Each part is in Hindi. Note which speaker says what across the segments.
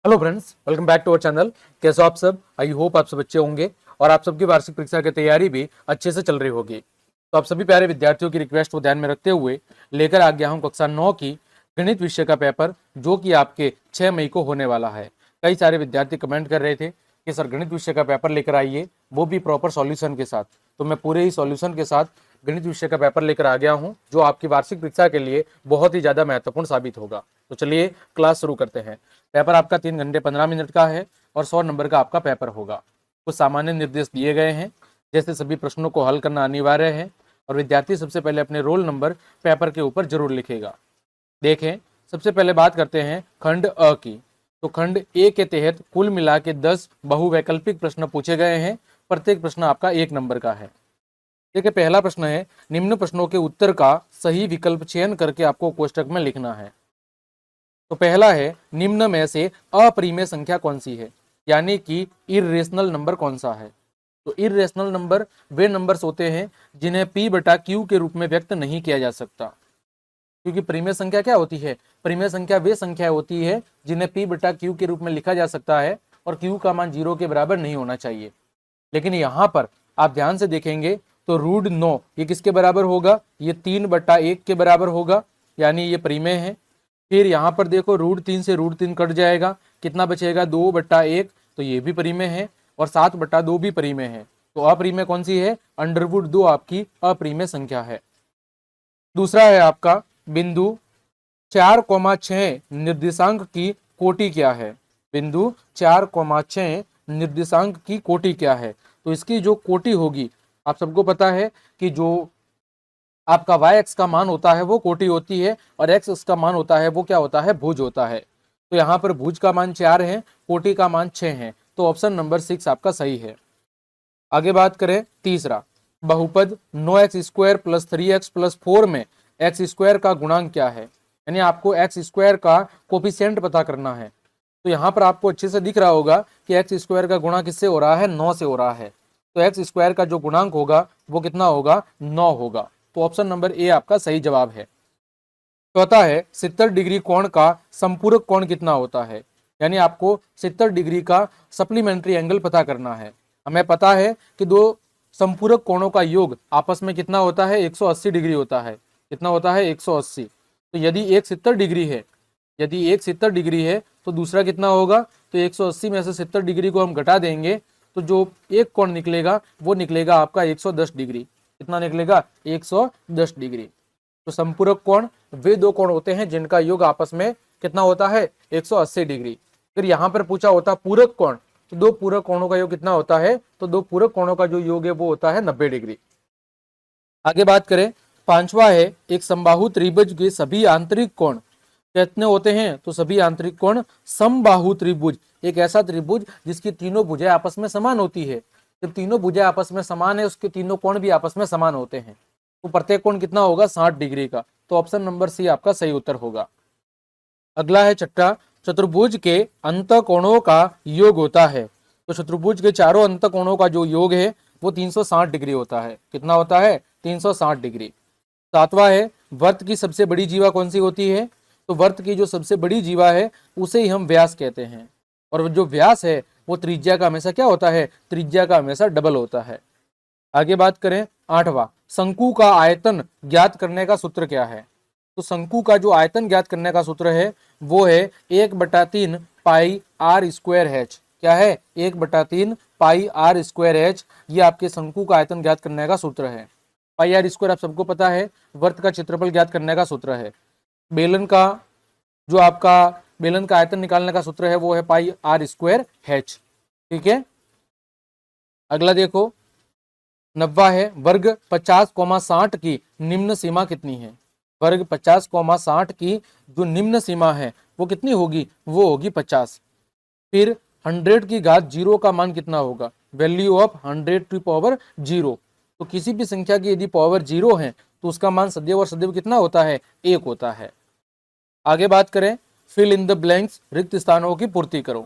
Speaker 1: Hello friends, welcome back to our channel. कैसे हो आप सब? आई होप आप सब अच्छे होंगे और आप सबकी वार्षिक परीक्षा की तैयारी भी अच्छे से चल रही होगी। तो आप सभी प्यारे विद्यार्थियों की रिक्वेस्ट को ध्यान में रखते हुए लेकर आ गया हूं कक्षा 9 की गणित विषय का पेपर, जो कि आपके 6 मई को होने वाला है। कई सारे विद्यार्थी कमेंट कर रहे थे कि सर गणित विषय का पेपर लेकर आइए, वो भी प्रॉपर सॉल्यूशन के साथ। तो मैं पूरे ही सॉल्यूशन के साथ गणित विषय का पेपर लेकर आ गया हूं, जो आपकी वार्षिक परीक्षा के लिए बहुत ही ज्यादा महत्वपूर्ण साबित होगा। तो चलिए क्लास शुरू करते हैं। पेपर आपका 3 घंटे 15 मिनट का है और 100 नंबर का आपका पेपर होगा। कुछ सामान्य निर्देश दिए गए हैं, जैसे सभी प्रश्नों को हल करना अनिवार्य है और विद्यार्थी सबसे पहले अपने रोल नंबर पेपर के ऊपर जरूर लिखेगा। देखें, सबसे पहले बात करते हैं खंड अ की। तो खंड ए के तहत कुल मिला के 10 बहुवैकल्पिक प्रश्न पूछे गए हैं। प्रत्येक प्रश्न आपका 1 नंबर का है। देखिए, पहला प्रश्न है, निम्न प्रश्नों के उत्तर का सही विकल्प चयन करके आपको कोष्टक में लिखना है। तो पहला है, निम्न में से अपरिमेय संख्या कौन सी है, यानी कि इर्रेशनल नंबर कौन सा है। तो इर्रेशनल नंबर वे नंबर्स होते हैं जिन्हें p बटा क्यू के रूप में व्यक्त नहीं किया जा सकता। क्योंकि परिमेय संख्या क्या होती है? परिमेय संख्या वे संख्या होती है जिन्हें p बटा क्यू के रूप में लिखा जा सकता है और q का मान 0 के बराबर नहीं होना चाहिए। लेकिन यहाँ पर आप ध्यान से देखेंगे तो √9 ये किसके बराबर होगा? ये 3/1 के बराबर होगा, यानी ये परिमेय है। फिर यहाँ पर देखो, √3 से √3 कट जाएगा, कितना बचेगा? 2/1, तो ये भी परिमेय है और 7/2 भी परिमेय है। तो अपरिमेय कौन सी है? √2 आपकी अपरिमेय संख्या है। दूसरा है आपका बिंदु 4,6 निर्देशांक की कोटि क्या है। बिंदु 4,6 निर्देशांक की कोटि क्या है? तो इसकी जो कोटि होगी, आप सबको पता है कि जो आपका y x का मान होता है वो कोटि होती है और x का मान होता है वो क्या होता है? भुज होता है। तो यहाँ पर भुज का मान 4 है, कोटि का मान 6 है, तो ऑप्शन नंबर 6 आपका सही है। आगे बात करें तीसरा, बहुपद 9x² + 3x + 4 में x² का गुणांक क्या है, यानी आपको x² का कोफिशिएंट पता करना है। तो यहाँ पर आपको अच्छे से दिख रहा होगा कि x² का गुणा किससे हो रहा है? 9 से हो रहा है। तो x² का जो गुणांक होगा वो कितना होगा? 9 होगा। तो ऑप्शन नंबर ए आपका सही जवाब है। चौथा है, 70 डिग्री कोण का संपूरक कोण कितना होता है, यानी आपको 70 डिग्री का सप्लीमेंट्री एंगल पता करना है। हमें पता है कि दो संपूरक कोणों का योग आपस में कितना होता है? 180 डिग्री होता है। कितना होता है? 180। तो यदि एक 70 डिग्री है, यदि एक 70 डिग्री है तो दूसरा कितना होगा? तो 180 में से 70 डिग्री को हम घटा देंगे तो जो एक कोण निकलेगा वो निकलेगा आपका 110 डिग्री। कितना निकलेगा? 110 डिग्री। तो संपूरक कोण वे दो कोण होते हैं जिनका योग आपस में कितना होता है? 180 डिग्री। फिर यहाँ पर पूछा होता पूरक कोण, तो दो पूरक कोणों का योग कितना होता है? तो दो पूरक कोणों का जो योग है वो होता है 90 डिग्री। आगे बात करें, पांचवा है, एक समबाहु त्रिभुज के सभी आंतरिक कोण कितने होते हैं? तो सभी आंतरिक कोण समबाहु त्रिभुज एक ऐसा त्रिभुज जिसकी तीनों भुजाएं आपस में समान होती है। जब तीनों भुजाएं आपस में समान है, उसके तीनों कोण भी आपस में समान होते हैं। तो प्रत्येक कोण कितना होगा? 60 डिग्री का। तो ऑप्शन नंबर सी आपका सही उत्तर होगा। अगला है छठा, चतुर्भुज के अंत कोणों का योग होता है। तो चतुर्भुज के चारों अंत कोणों का जो योग है वो 360 डिग्री होता है। कितना होता है? 360 डिग्री। सातवां है, वर्त की सबसे बड़ी जीवा कौन सी होती है? तो वर्त की जो सबसे बड़ी जीवा है उसे ही हम व्यास कहते हैं, और जो व्यास है वो त्रिज्या का हमेशा क्या होता है? त्रिज्या का हमेशा डबल होता है। आगे बात करें आठवां, शंकु का आयतन ज्ञात करने का सूत्र क्या है? तो शंकु का जो आयतन ज्ञात करने का सूत्र है वो है 1/3 पाई आर स्क्वायर एच। क्या है? 1/3 पाई आर स्क्वायर एच। ये आपके शंकु का आयतन ज्ञात करने का सूत्र है। पाई आर स्क्वायर आप सबको पता है वर्त का क्षेत्रफल ज्ञात करने का सूत्र है। बेलन का जो आपका बेलन का आयतन निकालने का सूत्र है वो है पाई आर स्क्वायर एच। ठीक है। अगला देखो, नब्बा है, वर्ग 50,60 की निम्न सीमा कितनी है? वर्ग 50,60 की जो निम्न सीमा है वो कितनी होगी? वो होगी 50। फिर 100 की घात 0 का मान कितना होगा? Value of 100 to power 0। तो किसी भी संख्या की यदि पावर 0 है तो उसका मान सदैव और सदैव कितना होता है? 1 होता है। आगे बात करें, फिल इन द ब्लैंक्स, रिक्त स्थानों की पूर्ति करो।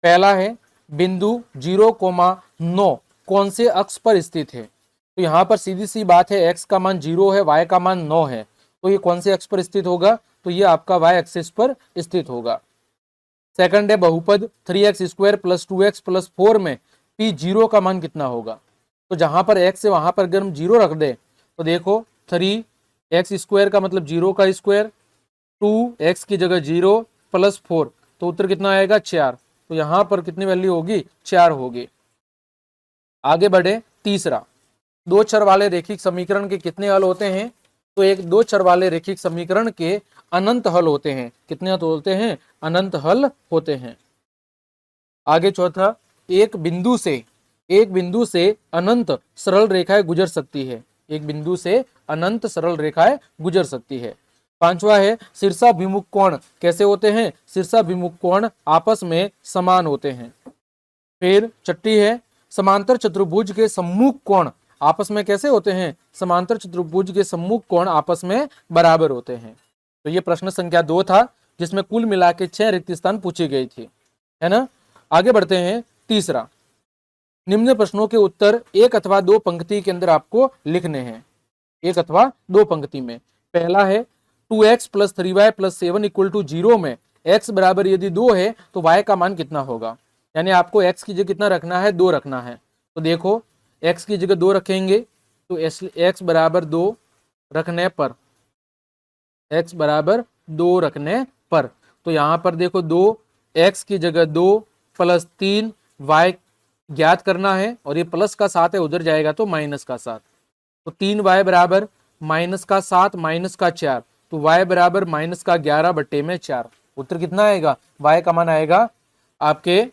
Speaker 1: पहला है, बिंदु 0,9 कौन से अक्ष पर स्थित है? तो यहाँ पर सीधी सी बात है, x का मान 0 है, y का मान 9 है, तो ये कौन से अक्ष पर स्थित होगा? तो ये आपका y एक्सिस पर स्थित होगा। सेकंड है बहुपद 3x² प्लस 2x प्लस 4 में p0 का मान कितना होगा। तो जहां पर x है वहां पर अगर हम 0 रख दे तो देखो 3x² का मतलब 0 का स्क्वायर, 2x की जगह 0 प्लस 4, तो उत्तर कितना आएगा 4। तो यहां पर कितनी वैल्यू होगी 4 होगी। आगे बढ़े तीसरा, दो चर वाले रेखिक समीकरण के कितने हल होते हैं। तो एक दो चर वाले रेखिक समीकरण के अनंत हल होते हैं। कितने हल होते हैं, अनंत हल होते हैं। आगे चौथा, एक बिंदु से अनंत सरल रेखाएं गुजर सकती है। एक बिंदु से अनंत सरल रेखाएं गुजर सकती है। पांचवा है शीर्षाभिमुख कोण कैसे होते हैं, शीर्षाभिमुख कोण आपस में समान होते हैं। फिर छठी है समांतर चतुर्भुज के सम्मुख कोण आपस में कैसे होते हैं, समांतर चतुर्भुज के सम्मुख कोण आपस में बराबर होते हैं। तो ये प्रश्न संख्या 2 था, जिसमें कुल मिला के 6 रिक्त स्थान पूछी गई थी, है ना। आगे बढ़ते हैं तीसरा, निम्न प्रश्नों के उत्तर एक अथवा दो पंक्ति के अंदर आपको लिखने हैं, एक अथवा दो पंक्ति में। पहला है 2x plus 3y plus 7 equal to 0 में x बराबर यदि 2 है तो y का मान कितना होगा। यानी आपको x की जगह कितना रखना है, 2 रखना है। तो देखो x की जगह 2 रखेंगे तो x बराबर 2 रखने पर, x बराबर 2 रखने पर, तो यहां पर देखो 2x की जगह 2 प्लस 3 y ज्ञात करना है, और ये प्लस का 7 है उधर जाएगा तो माइनस का 7, तो 3y बराबर माइनस का 7 माइनस का 4, तो y बराबर माइनस का 11 बट्टे में 4। उत्तर कितना आएगा, y का मान आएगा आपके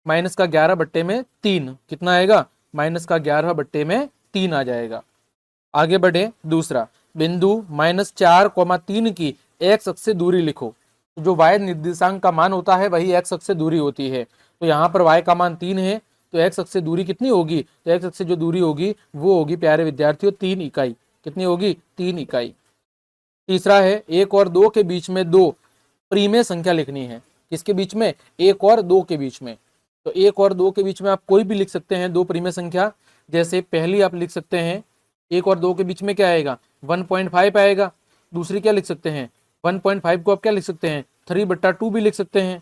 Speaker 1: माइनस का 11 बट्टे में 3। कितना आएगा, माइनस का 11 बट्टे में 3 आ जाएगा। आगे बढ़े दूसरा, बिंदु -4, 3 की x अक्ष से दूरी लिखो। तो जो y निर्देशांक का मान होता है वही x अक्ष से दूरी होती है। तो यहाँ पर y का मान 3 है, तो x अक्ष से दूरी कितनी होगी, तो x अक्ष से जो दूरी होगी वो होगी प्यारे विद्यार्थियों 3 इकाई। कितनी होगी, 3 इकाई। तीसरा है 1 और 2 के बीच में 2 प्रीमेय संख्या लिखनी है। किसके बीच में, 1 और 2 के बीच में। तो 1 और 2 के बीच में आप कोई भी लिख सकते हैं, दो प्रीमेय संख्या। जैसे पहली आप लिख सकते हैं 1 और 2 के बीच में क्या आएगा, 1.5 आएगा। दूसरी क्या लिख सकते हैं, 1.5 को आप क्या लिख सकते हैं, 3/2 भी लिख सकते हैं।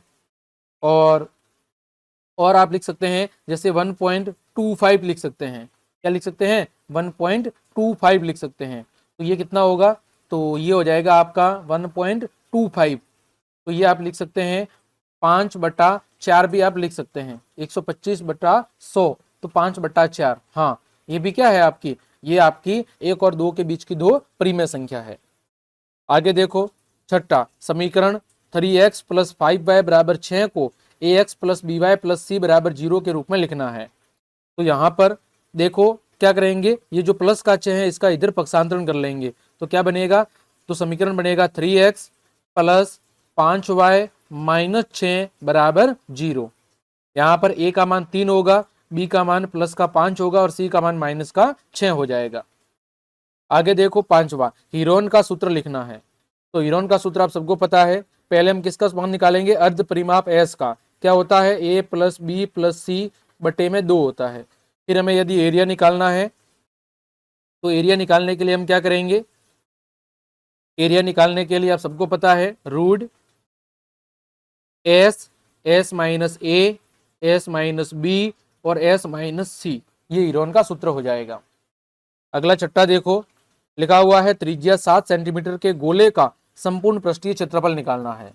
Speaker 1: और आप लिख सकते हैं जैसे 1.25 लिख सकते हैं। क्या लिख सकते हैं, 1.25 लिख सकते हैं। तो ये कितना होगा, तो ये हो जाएगा आपका 1.25। तो ये आप लिख सकते हैं 5/4 भी आप लिख सकते हैं, 125/100, तो 5/4। हाँ, ये भी क्या है आपकी, ये आपकी 1 और 2 के बीच की दो प्रीमेय संख्या है। आगे देखो छठा समीकरण 3x प्लस 5y बराबर 6 को ax plus by plus c बराबर 0 के रूप में लिखना है। तो यहाँ पर देखो क्या करेंगे, ये जो प्लस का 6 है इसका इधर पक्षांतरण कर लेंगे, तो क्या बनेगा, तो समीकरण बनेगा 3x प्लस 5y माइनस 6 बराबर 0। यहाँ पर a का मान 3 होगा, b का मान प्लस का 5 होगा और c का मान माइनस का 6 हो जाएगा। आगे देखो पांचवा, हीरोन का सूत्र लिखना है। तो हीरोन का सूत्र आप सबको पता है। पहले हम किसका मान निकालेंगे, अर्ध परिमाप s का। क्या होता है, a प्लस बी प्लस सी बटे में 2 होता है। फिर हमें यदि एरिया निकालना है तो एरिया निकालने के लिए हम क्या करेंगे, एरिया निकालने के लिए आप सबको पता है रूट s माइनस ए, s माइनस बी और s माइनस सी, ये हीरोन का सूत्र हो जाएगा। अगला छठा देखो लिखा हुआ है त्रिज्या 7 सेंटीमीटर के गोले का संपूर्ण पृष्ठीय क्षेत्रफल निकालना है।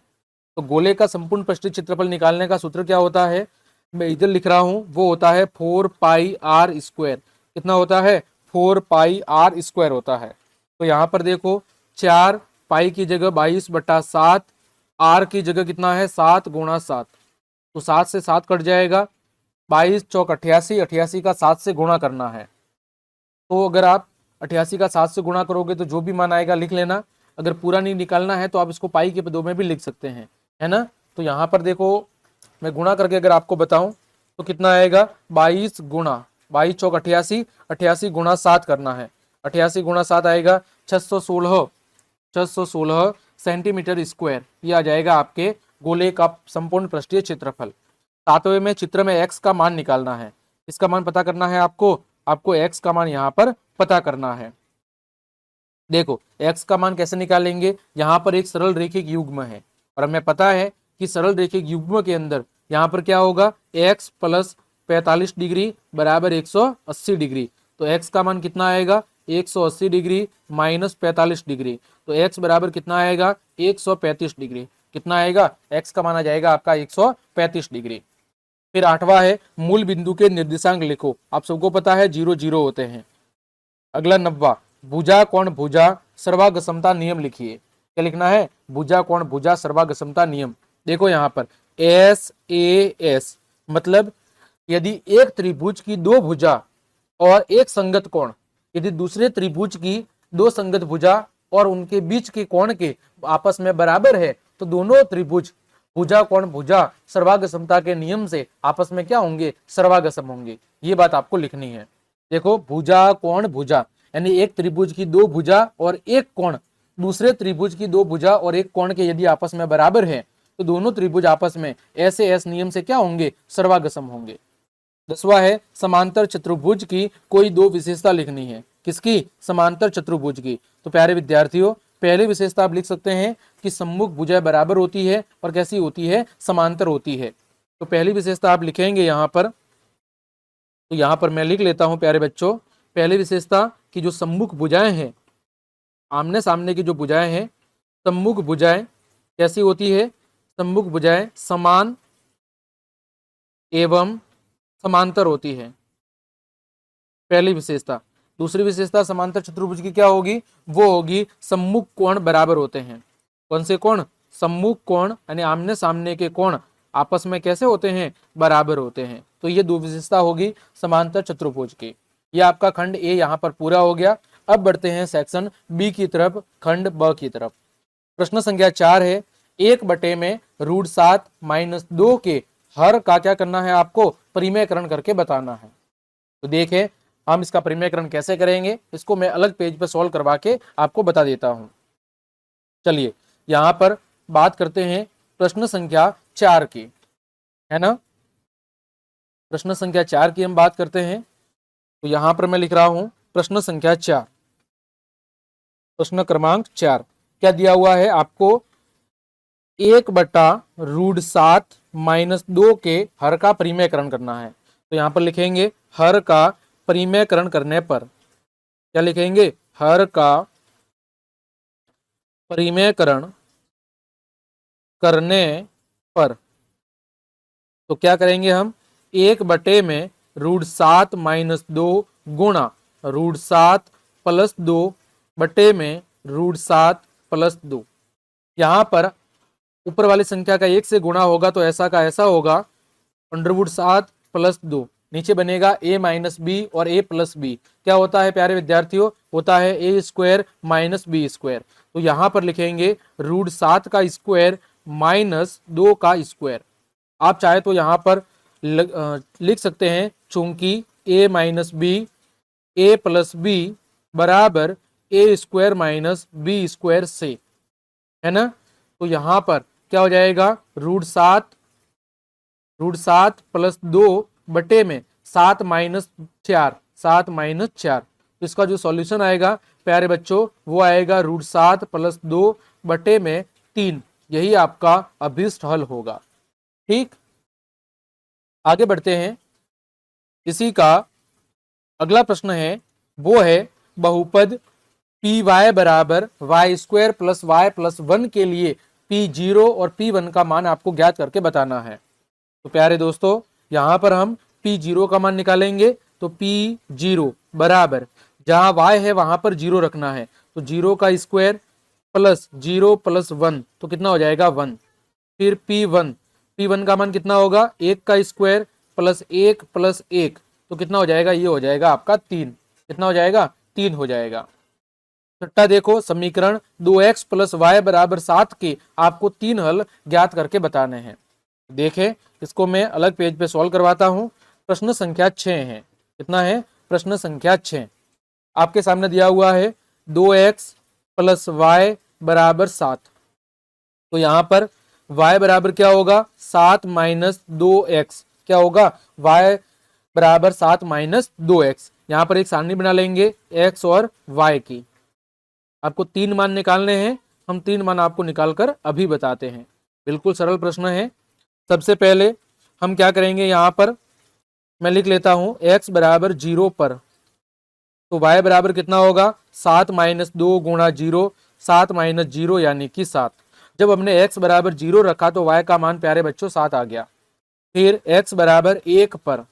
Speaker 1: तो गोले का संपूर्ण पृष्ठीय क्षेत्रफल निकालने का सूत्र क्या होता है, मैं इधर लिख रहा हूं, वो होता है 4πr²। कितना होता है, 4πr² होता है। तो यहाँ पर देखो 4 पाई की जगह 22/7, r की जगह कितना है 7 × 7, तो 7 से 7 कट जाएगा, 22 चौक 88, 88 का 7 से गुणा करना है। तो अगर आप 88 का 7 से गुणा करोगे तो जो भी मान आएगा लिख लेना। अगर पूरा नहीं निकालना है तो आप इसको पाई के पदों में भी लिख सकते हैं, है ना। तो यहाँ पर देखो मैं गुणा करके अगर आपको बताऊं तो कितना आएगा, 22 गुणा 22 चौक 88, 88 गुणा 7 करना है, 88 गुणा 7 आएगा 616 सेंटीमीटर स्क्वायर। ये आ जाएगा आपके गोले का संपूर्ण पृष्ठीय क्षेत्रफल। सातवें में चित्र में x का मान निकालना है। इसका मान पता करना है आपको x का मान यहाँ पर पता करना है। देखो x का मान कैसे निकालेंगे, यहाँ पर एक सरल रेखिक युग्म है और हमें पता है कि सरल रेखिक युग्म के अंदर यहाँ पर क्या होगा, x प्लस 45 डिग्री बराबर 180 डिग्री। तो x का मान कितना आएगा, 180 डिग्री माइनस 45 डिग्री। तो x बराबर कितना आएगा, 135 डिग्री। कितना आएगा, x का मान आ जाएगा आपका 135 डिग्री। फिर 8वां है मूल बिंदु के निर्देशांक लिखो। आप सबको पता है 0 0 होते हैं। अगला 9वां भुजा कोण भुजा सर्वागसमता नियम लिखिए। क्या लिखना है, भुजा कोण भुजा सर्वागसमता नियम। देखो यहाँ पर SAS मतलब यदि एक त्रिभुज की दो भुजा और एक संगत कोण, यदि दूसरे त्रिभुज की दो संगत भुजा और उनके बीच के कोण के आपस में बराबर है तो दोनों त्रिभुज भुजा कोण भुजा सर्वागसमता के नियम से आपस में क्या होंगे, सर्वागसम होंगे। ये बात आपको लिखनी है। देखो भुजा कोण भुजा यानी एक त्रिभुज की दो भुजा और एक कोण दूसरे त्रिभुज की दो भुजा और एक कोण के यदि आपस में बराबर है तो दोनों त्रिभुज आपस में SAS नियम से क्या होंगे, सर्वागसम होंगे। 10वां है समांतर चतुर्भुज की कोई दो विशेषता लिखनी है। किसकी, समांतर चतुर्भुज की। तो प्यारे विद्यार्थियों पहली विशेषता आप लिख सकते हैं कि सम्मुख भुजाएं बराबर होती है और कैसी होती है, समांतर होती है। तो पहली विशेषता आप लिखेंगे यहाँ पर, तो यहाँ पर मैं लिख लेता हूं प्यारे बच्चों। पहली विशेषता कि जो सम्मुख भुजाएं हैं, आमने सामने की जो भुजाएं हैं, सम्मुख भुजाएं कैसी होती है, सम्मुख भुजाएं समान एवं समांतर होती है, पहली विशेषता। दूसरी विशेषता समांतर चतुर्भुज की क्या होगी, वो होगी सम्मुख कोण बराबर होते हैं। कौन से कोण, सम्मुख कोण यानी आमने सामने के कोण आपस में कैसे होते हैं, बराबर होते हैं। तो ये दो विशेषता होगी समांतर चतुर्भुज की। ये आपका खंड ए यहाँ पर पूरा हो गया। अब बढ़ते हैं सेक्शन बी की तरफ, खंड ब की तरफ। प्रश्न संख्या 4 है 1/में √7 - 2 के हर का क्या करना है, आपको परिमेयकरण करके बताना है। तो देखें हम इसका परिमेयकरण कैसे करेंगे, इसको मैं अलग पेज पर सॉल्व करवा के आपको बता देता हूं। चलिए यहां पर बात करते हैं प्रश्न संख्या 4 की, है ना। प्रश्न संख्या 4 की हम बात करते हैं। तो यहां पर मैं लिख रहा हूं प्रश्न संख्या 4, प्रश्न क्रमांक 4 क्या दिया हुआ है आपको, 1/√7 - 2 के हर का परिमेयकरण करना है। तो यहां पर लिखेंगे हर का परिमेयकरण करने पर, क्या लिखेंगे, हर का परिमेयकरण करने पर। तो क्या करेंगे हम, 1/में √7 - 2 गुणा √7 + 2 बटे में √7 + 2। यहां पर ऊपर वाली संख्या का 1 से गुणा होगा तो ऐसा का ऐसा होगा √7 + 2, नीचे बनेगा a - b और a + b। क्या होता है प्यारे विद्यार्थियों, होता है a² - b²। तो यहां पर लिखेंगे √7 का स्क्वायर - 2 का स्क्वायर। आप चाहे तो यहां पर लिख सकते हैं, चूंकि a - b a + b बराबर a² - b² से, है ना। तो यहां पर क्या हो जाएगा, √7 + 2 बटे में 7 - 4 7 - 4। तो इसका जो सॉल्यूशन आएगा प्यारे बच्चों वो आएगा √7 + 2 बटे में 3। यही आपका अभीष्ट हल होगा। ठीक, आगे बढ़ते हैं। इसी का अगला प्रश्न है वो है बहुपद py बराबर y² + y + 1 के लिए p0 और p1 का मान आपको ज्ञात करके बताना है। तो प्यारे दोस्तों यहां पर हम p0 का मान निकालेंगे। तो p0 बराबर जहां y है वहां पर 0 रखना है, तो 0 का स्क्वायर प्लस 0 + 1 तो कितना हो जाएगा 1। फिर p1 का मान कितना होगा, 1 का स्क्वायर प्लस 1 + 1 तो कितना हो जाएगा, ये हो जाएगा आपका 3। कितना हो जाएगा, 3 हो जाएगा। छठा देखो समीकरण 2x + y बराबर 7 के आपको 3 हल ज्ञात करके बताने हैं। देखें इसको मैं अलग पेज पे सॉल्व करवाता हूं। प्रश्न संख्या 6 है, कितना है, प्रश्न संख्या 6 आपके सामने दिया हुआ है 2x + y बराबर 7। तो यहां पर y बराबर क्या होगा, 7 - 2x। क्या होगा, y बराबर 7 - 2x। यहां पर एक सारणी बना लेंगे x और y की। आपको 3 मान निकालने हैं, हम 3 मान आपको निकालकर अभी बताते हैं। बिल्कुल सरल प्रश्न है। सबसे पहले हम क्या करेंगे, यहाँ पर मैं लिख लेता हूं x बराबर 0 पर, तो y बराबर कितना होगा 7 माइनस 2 गुणा 0, 7 माइनस 0 यानी कि 7। जब हमने x बराबर 0 रखा तो y का मान प्यारे बच्चों 7 आ गया। फिर x बराबर 1 पर,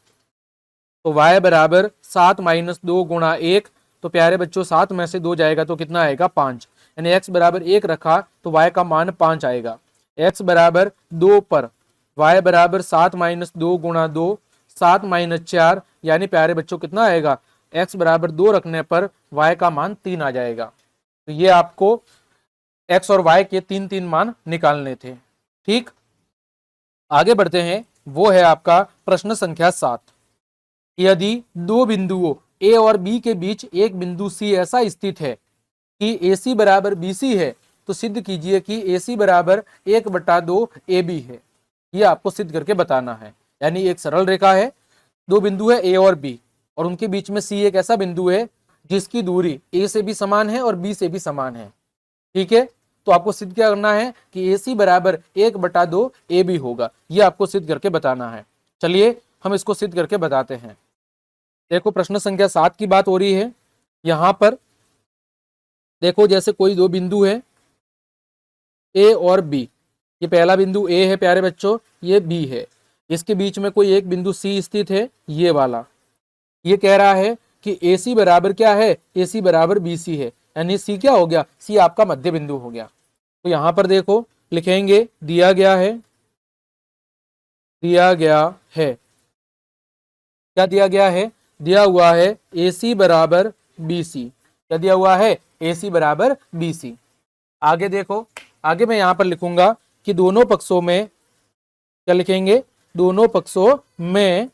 Speaker 1: तो y बराबर 7 माइनस 2 गुणा 1, तो प्यारे बच्चों 7 में से 2 जाएगा तो कितना आएगा 5, यानी x बराबर 1 रखा तो y का मान 5 आएगा। x बराबर 2 पर y बराबर 7 माइनस 2 गुणा 2, 7 माइनस 4 यानी प्यारे बच्चों कितना आएगा, x बराबर 2 रखने पर y का मान 3 आ जाएगा। तो ये आपको x और y के 3 मान निकालने थे। ठीक, आगे बढ़ते हैं। वो है आपका प्रश्न संख्या 7। यदि दो बिंदुओं a और b के बीच एक बिंदु c ऐसा स्थित है कि AC बराबर BC है, तो सिद्ध कीजिए कि AC बराबर 1/2 AB है। ये आपको सिद्ध करके बताना है। यानी एक सरल रेखा है, दो बिंदु है A और B, और उनके बीच में C एक ऐसा बिंदु है जिसकी दूरी A से भी समान है और B से भी समान है। ठीक है, तो आपको सिद्ध क्या करना है कि AC बराबर 1/2 AB होगा। ये आपको सिद्ध करके बताना है। चलिए हम इसको सिद्ध करके बताते हैं। देखो प्रश्न संख्या 7 की बात हो रही है। यहां पर देखो, जैसे कोई दो बिंदु है A और B, ये पहला बिंदु A है प्यारे बच्चों, ये B है, इसके बीच में कोई एक बिंदु C स्थित है, ये वाला। ये कह रहा है कि AC बराबर क्या है, AC बराबर BC है, यानी C क्या हो गया, C आपका मध्य बिंदु हो गया। तो यहां पर देखो लिखेंगे, दिया गया है क्या दिया गया है, दिया हुआ है AC बराबर BC। क्या दिया हुआ है, AC बराबर BC। आगे देखो, आगे मैं यहां पर लिखूंगा कि दोनों पक्षों में, क्या लिखेंगे, दोनों पक्षों में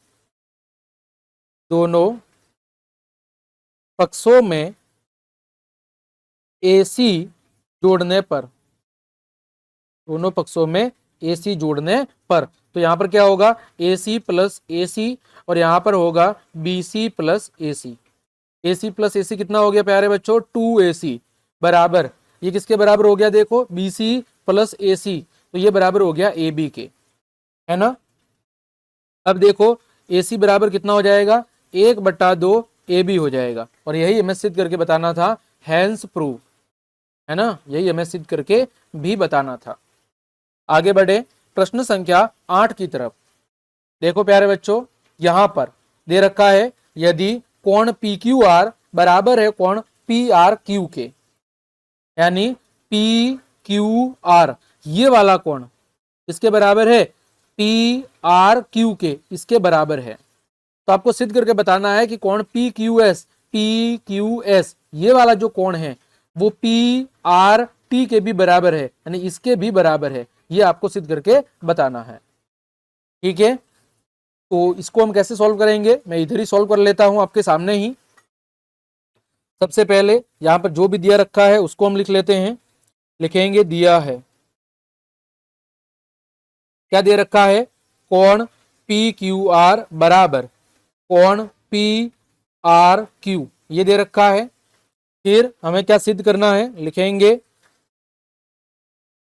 Speaker 1: AC जोड़ने पर, दोनों पक्षों में AC जोड़ने पर, तो यहां पर क्या होगा, AC प्लस AC, और यहां पर होगा BC plus AC। AC plus AC कितना हो गया प्यारे बच्चों, 2AC बराबर, ये किसके बराबर हो गया, देखो BC प्लस AC, तो ये बराबर हो गया AB के, है ना। अब देखो AC बराबर कितना हो जाएगा, 1/2 AB हो जाएगा, और यही हमें सिद्ध करके बताना था, हैंस प्रूव, है ना, यही हमें सिद्ध करके भी बताना था। आगे बढ़े प्रश्न संख्या 8 की तरफ। देखो प्यारे बच्चों, यहां पर दे रखा है, यदि कोण PQR बराबर है कोण PRQ के, यानी PQR ये वाला कोण इसके बराबर है PRQ के, इसके बराबर है, तो आपको सिद्ध करके बताना है कि कोण PQS ये वाला जो कोण है वो PRT के भी बराबर है, यानी इसके भी बराबर है। ये आपको सिद्ध करके बताना है। ठीक है, तो इसको हम कैसे सॉल्व करेंगे, मैं इधर ही सॉल्व कर लेता हूं आपके सामने ही। सबसे पहले यहां पर जो भी दिया रखा है उसको हम लिख लेते हैं। लिखेंगे, दिया है, क्या दे रखा है, कोण PQR बराबर कोण PRQ, ये दे रखा है। फिर हमें क्या सिद्ध करना है, लिखेंगे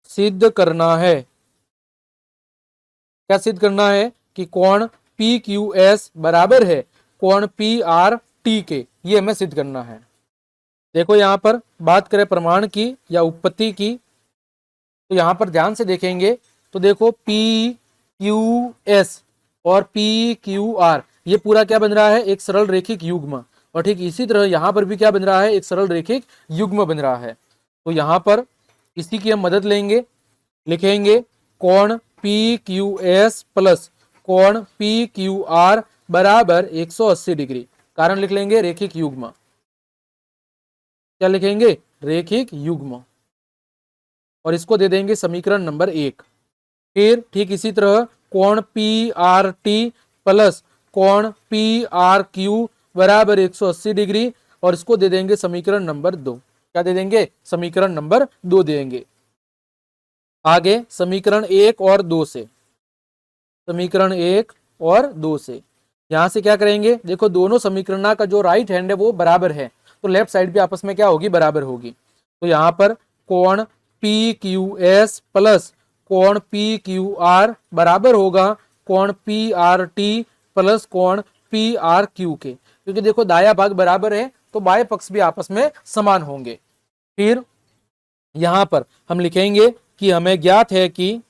Speaker 1: सिद्ध करना है, क्या सिद्ध करना है कि कोण PQS बराबर है कोण PRT के, ये हमें सिद्ध करना है। देखो यहां पर बात करें प्रमाण की या उत्पत्ति की, तो यहां पर ध्यान से देखेंगे तो देखो PQS और PQR ये पूरा क्या बन रहा है, एक सरल रेखिक युग्म, और ठीक इसी तरह यहां पर भी क्या बन रहा है, एक सरल रेखिक युग्म बन रहा है। तो यहां पर इसी की हम मदद लेंगे, लिखेंगे कोण PQS प्लस कोण PQR बराबर 180 डिग्री, कारण लिख लेंगे रेखिक युग्म, क्या लिखेंगे, रेखिक युग्म, और इसको दे देंगे समीकरण नंबर 1। फिर ठीक इसी तरह कोण PRT प्लस कोण PRQ बराबर 180 डिग्री, और इसको दे देंगे समीकरण नंबर 2। क्या दे देंगे, समीकरण नंबर 2 देंगे। आगे समीकरण 1 और 2 से, समीकरण 1 और 2 से यहां से क्या करेंगे, देखो दोनों समीकरण का जो राइट हैंड है वो बराबर है, तो लेफ्ट साइड भी आपस में क्या होगी, बराबर होगी। तो यहां पर कोण PQS प्लस कोण पी क्यू आर बराबर होगा कोण पी आर टी प्लस कोण पी आर क्यू के, क्योंकि देखो दाया भाग बराबर है तो बाएं पक्ष भी आपस में समान होंगे। फिर यहां पर हम लिखेंगे कि हमें ज्ञात है कि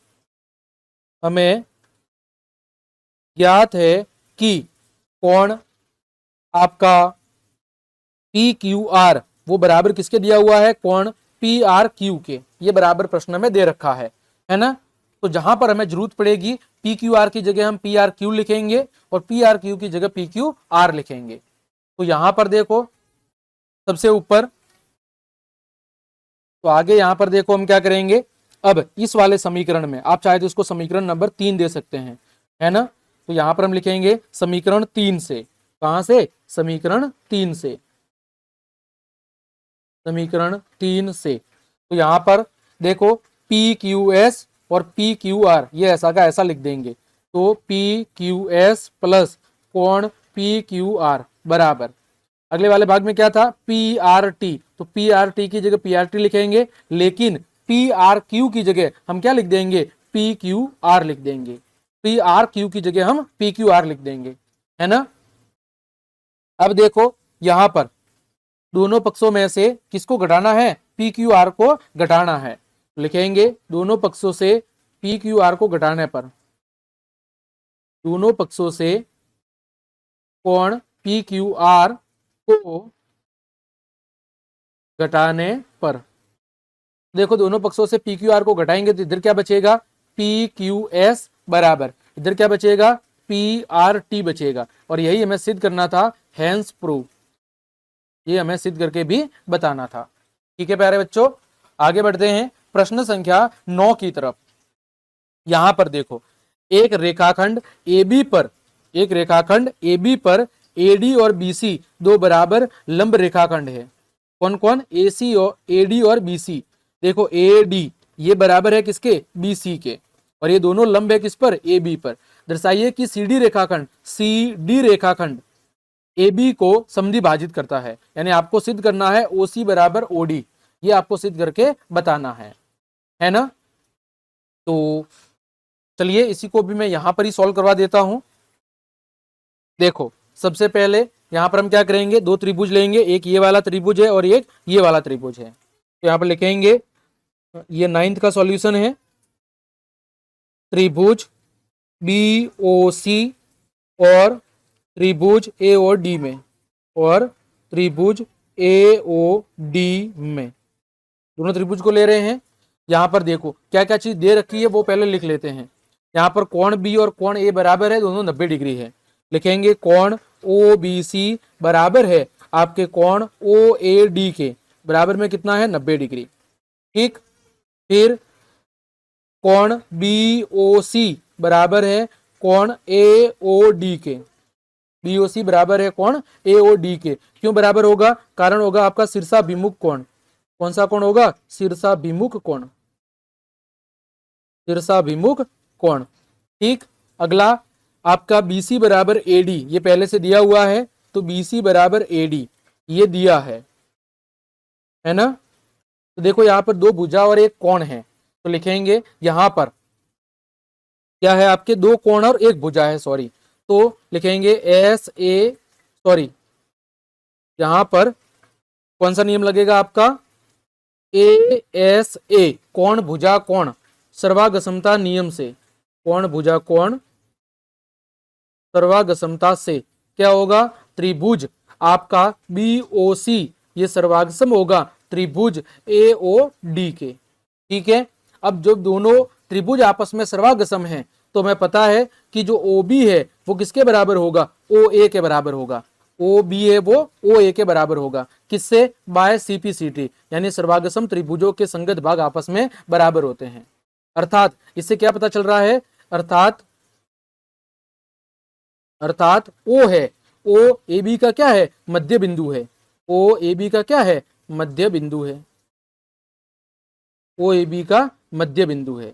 Speaker 1: कोण आपका पी क्यू आर वो बराबर किसके दिया हुआ है, कोण पी आर क्यू के, ये बराबर प्रश्न में दे रखा है ना। तो जहां पर हमें जरूरत पड़ेगी पी क्यू आर की जगह हम पी आर क्यू लिखेंगे और पी आर क्यू की जगह पी क्यू आर लिखेंगे। तो यहां पर देखो सबसे ऊपर, तो आगे यहां पर देखो हम क्या करेंगे, अब इस वाले समीकरण में आप चाहे तो इसको समीकरण नंबर 3 दे सकते हैं, है ना। तो यहां पर हम लिखेंगे समीकरण 3 से, कहां से, समीकरण 3 से, समीकरण 3 से। तो यहां पर देखो पी क्यू एस और पी क्यू आर ये ऐसा का ऐसा लिख देंगे, तो पी क्यू एस प्लस कोण पी क्यू आर बराबर, अगले वाले भाग में क्या था, पी आर टी, तो पी आर टी की जगह पी आर टी लिखेंगे, लेकिन पी आर क्यू की जगह हम क्या लिख देंगे, पी क्यू आर लिख देंगे, पी आर क्यू की जगह हम पी क्यू आर लिख देंगे, है ना। अब देखो यहां पर दोनों पक्षों में से किसको घटाना है, पी क्यू आर को घटाना है, लिखेंगे दोनों पक्षों से पी क्यू आर को घटाने पर, दोनों पक्षों से कोण पी क्यू आर को घटाने पर, देखो दोनों पक्षों से पी क्यू आर को घटाएंगे तो इधर क्या बचेगा, पी क्यू एस बराबर, इधर क्या बचेगा, पी आर टी बचेगा, और यही हमें सिद्ध करना था, हैंस प्रूव, ये हमें सिद्ध करके भी बताना था। ठीक है प्यारे बच्चों, आगे बढ़ते हैं प्रश्न संख्या 9 की तरफ। यहां पर देखो एक रेखाखंड AB पर, एक रेखाखंड AB पर AD और BC दो बराबर लंब रेखाखंड है, कौन कौन, AC और AD और BC, देखो AD ये बराबर है किसके, BC के, और ये दोनों लंब है किस पर, AB पर। दर्शाइए कि CD रेखाखंड AB को समद्विभाजित करता है, यानी आपको सिद्ध करना है OC बराबर OD, ये आपको सिद्ध करके बताना है ना। तो चलिए इसी को भी मैं यहां पर ही सॉल्व करवा देता हूं। देखो सबसे पहले यहां पर हम क्या करेंगे, दो त्रिभुज लेंगे, एक ये वाला त्रिभुज है और एक ये वाला त्रिभुज है, तो यहां पर लिखेंगे ये 9th का सॉल्यूशन है, त्रिभुज BOC और त्रिभुज AOD में, और त्रिभुज AOD में, दोनों त्रिभुज को ले रहे हैं। यहां पर देखो क्या क्या चीज दे रखी है वो पहले लिख लेते हैं। यहां पर कोण B और कोण A बराबर है, दोनों 90 डिग्री है, लिखेंगे कोण OBC बराबर है आपके कोण OAD के, बराबर में कितना है, 90 डिग्री। ठीक, फिर कोण BOC बराबर है कोण AOD के, BOC बराबर है कोण AOD के, क्यों बराबर होगा, कारण होगा आपका शीर्षाभिमुख कोण, कौन सा कोण होगा, शीर्षाभिमुख कोण, शीर्षाभिमुख कोण। ठीक, अगला आपका BC बराबर AD, ये पहले से दिया हुआ है, तो BC बराबर AD ये दिया है ना। तो देखो यहां पर दो भुजा और एक कोण है, तो लिखेंगे यहां पर क्या है, आपके दो कोण और एक भुजा है, सॉरी, तो लिखेंगे यहां पर कौन सा नियम लगेगा आपका, ASA कोण भुजा कोण सर्वागसमता नियम से, कोण भुजा कोण सर्वागसमता से क्या होगा, त्रिभुज आपका BOC ये सर्वागसम होगा त्रिभुज AOD के। ठीक है, अब जब दोनों त्रिभुज आपस में सर्वागसम है तो हमें पता है कि जो OB है वो किसके बराबर होगा, OA के बराबर होगा, OB है वो OA के बराबर होगा, किससे, बाय CPCT, यानी सर्वागसम त्रिभुजों के संगत भाग आपस में बराबर होते हैं। अर्थात इससे क्या पता चल रहा है, अर्थात O है, OAB का क्या है, मध्य बिंदु है, OAB का क्या है, मध्य बिंदु है, OAB का मध्य बिंदु है।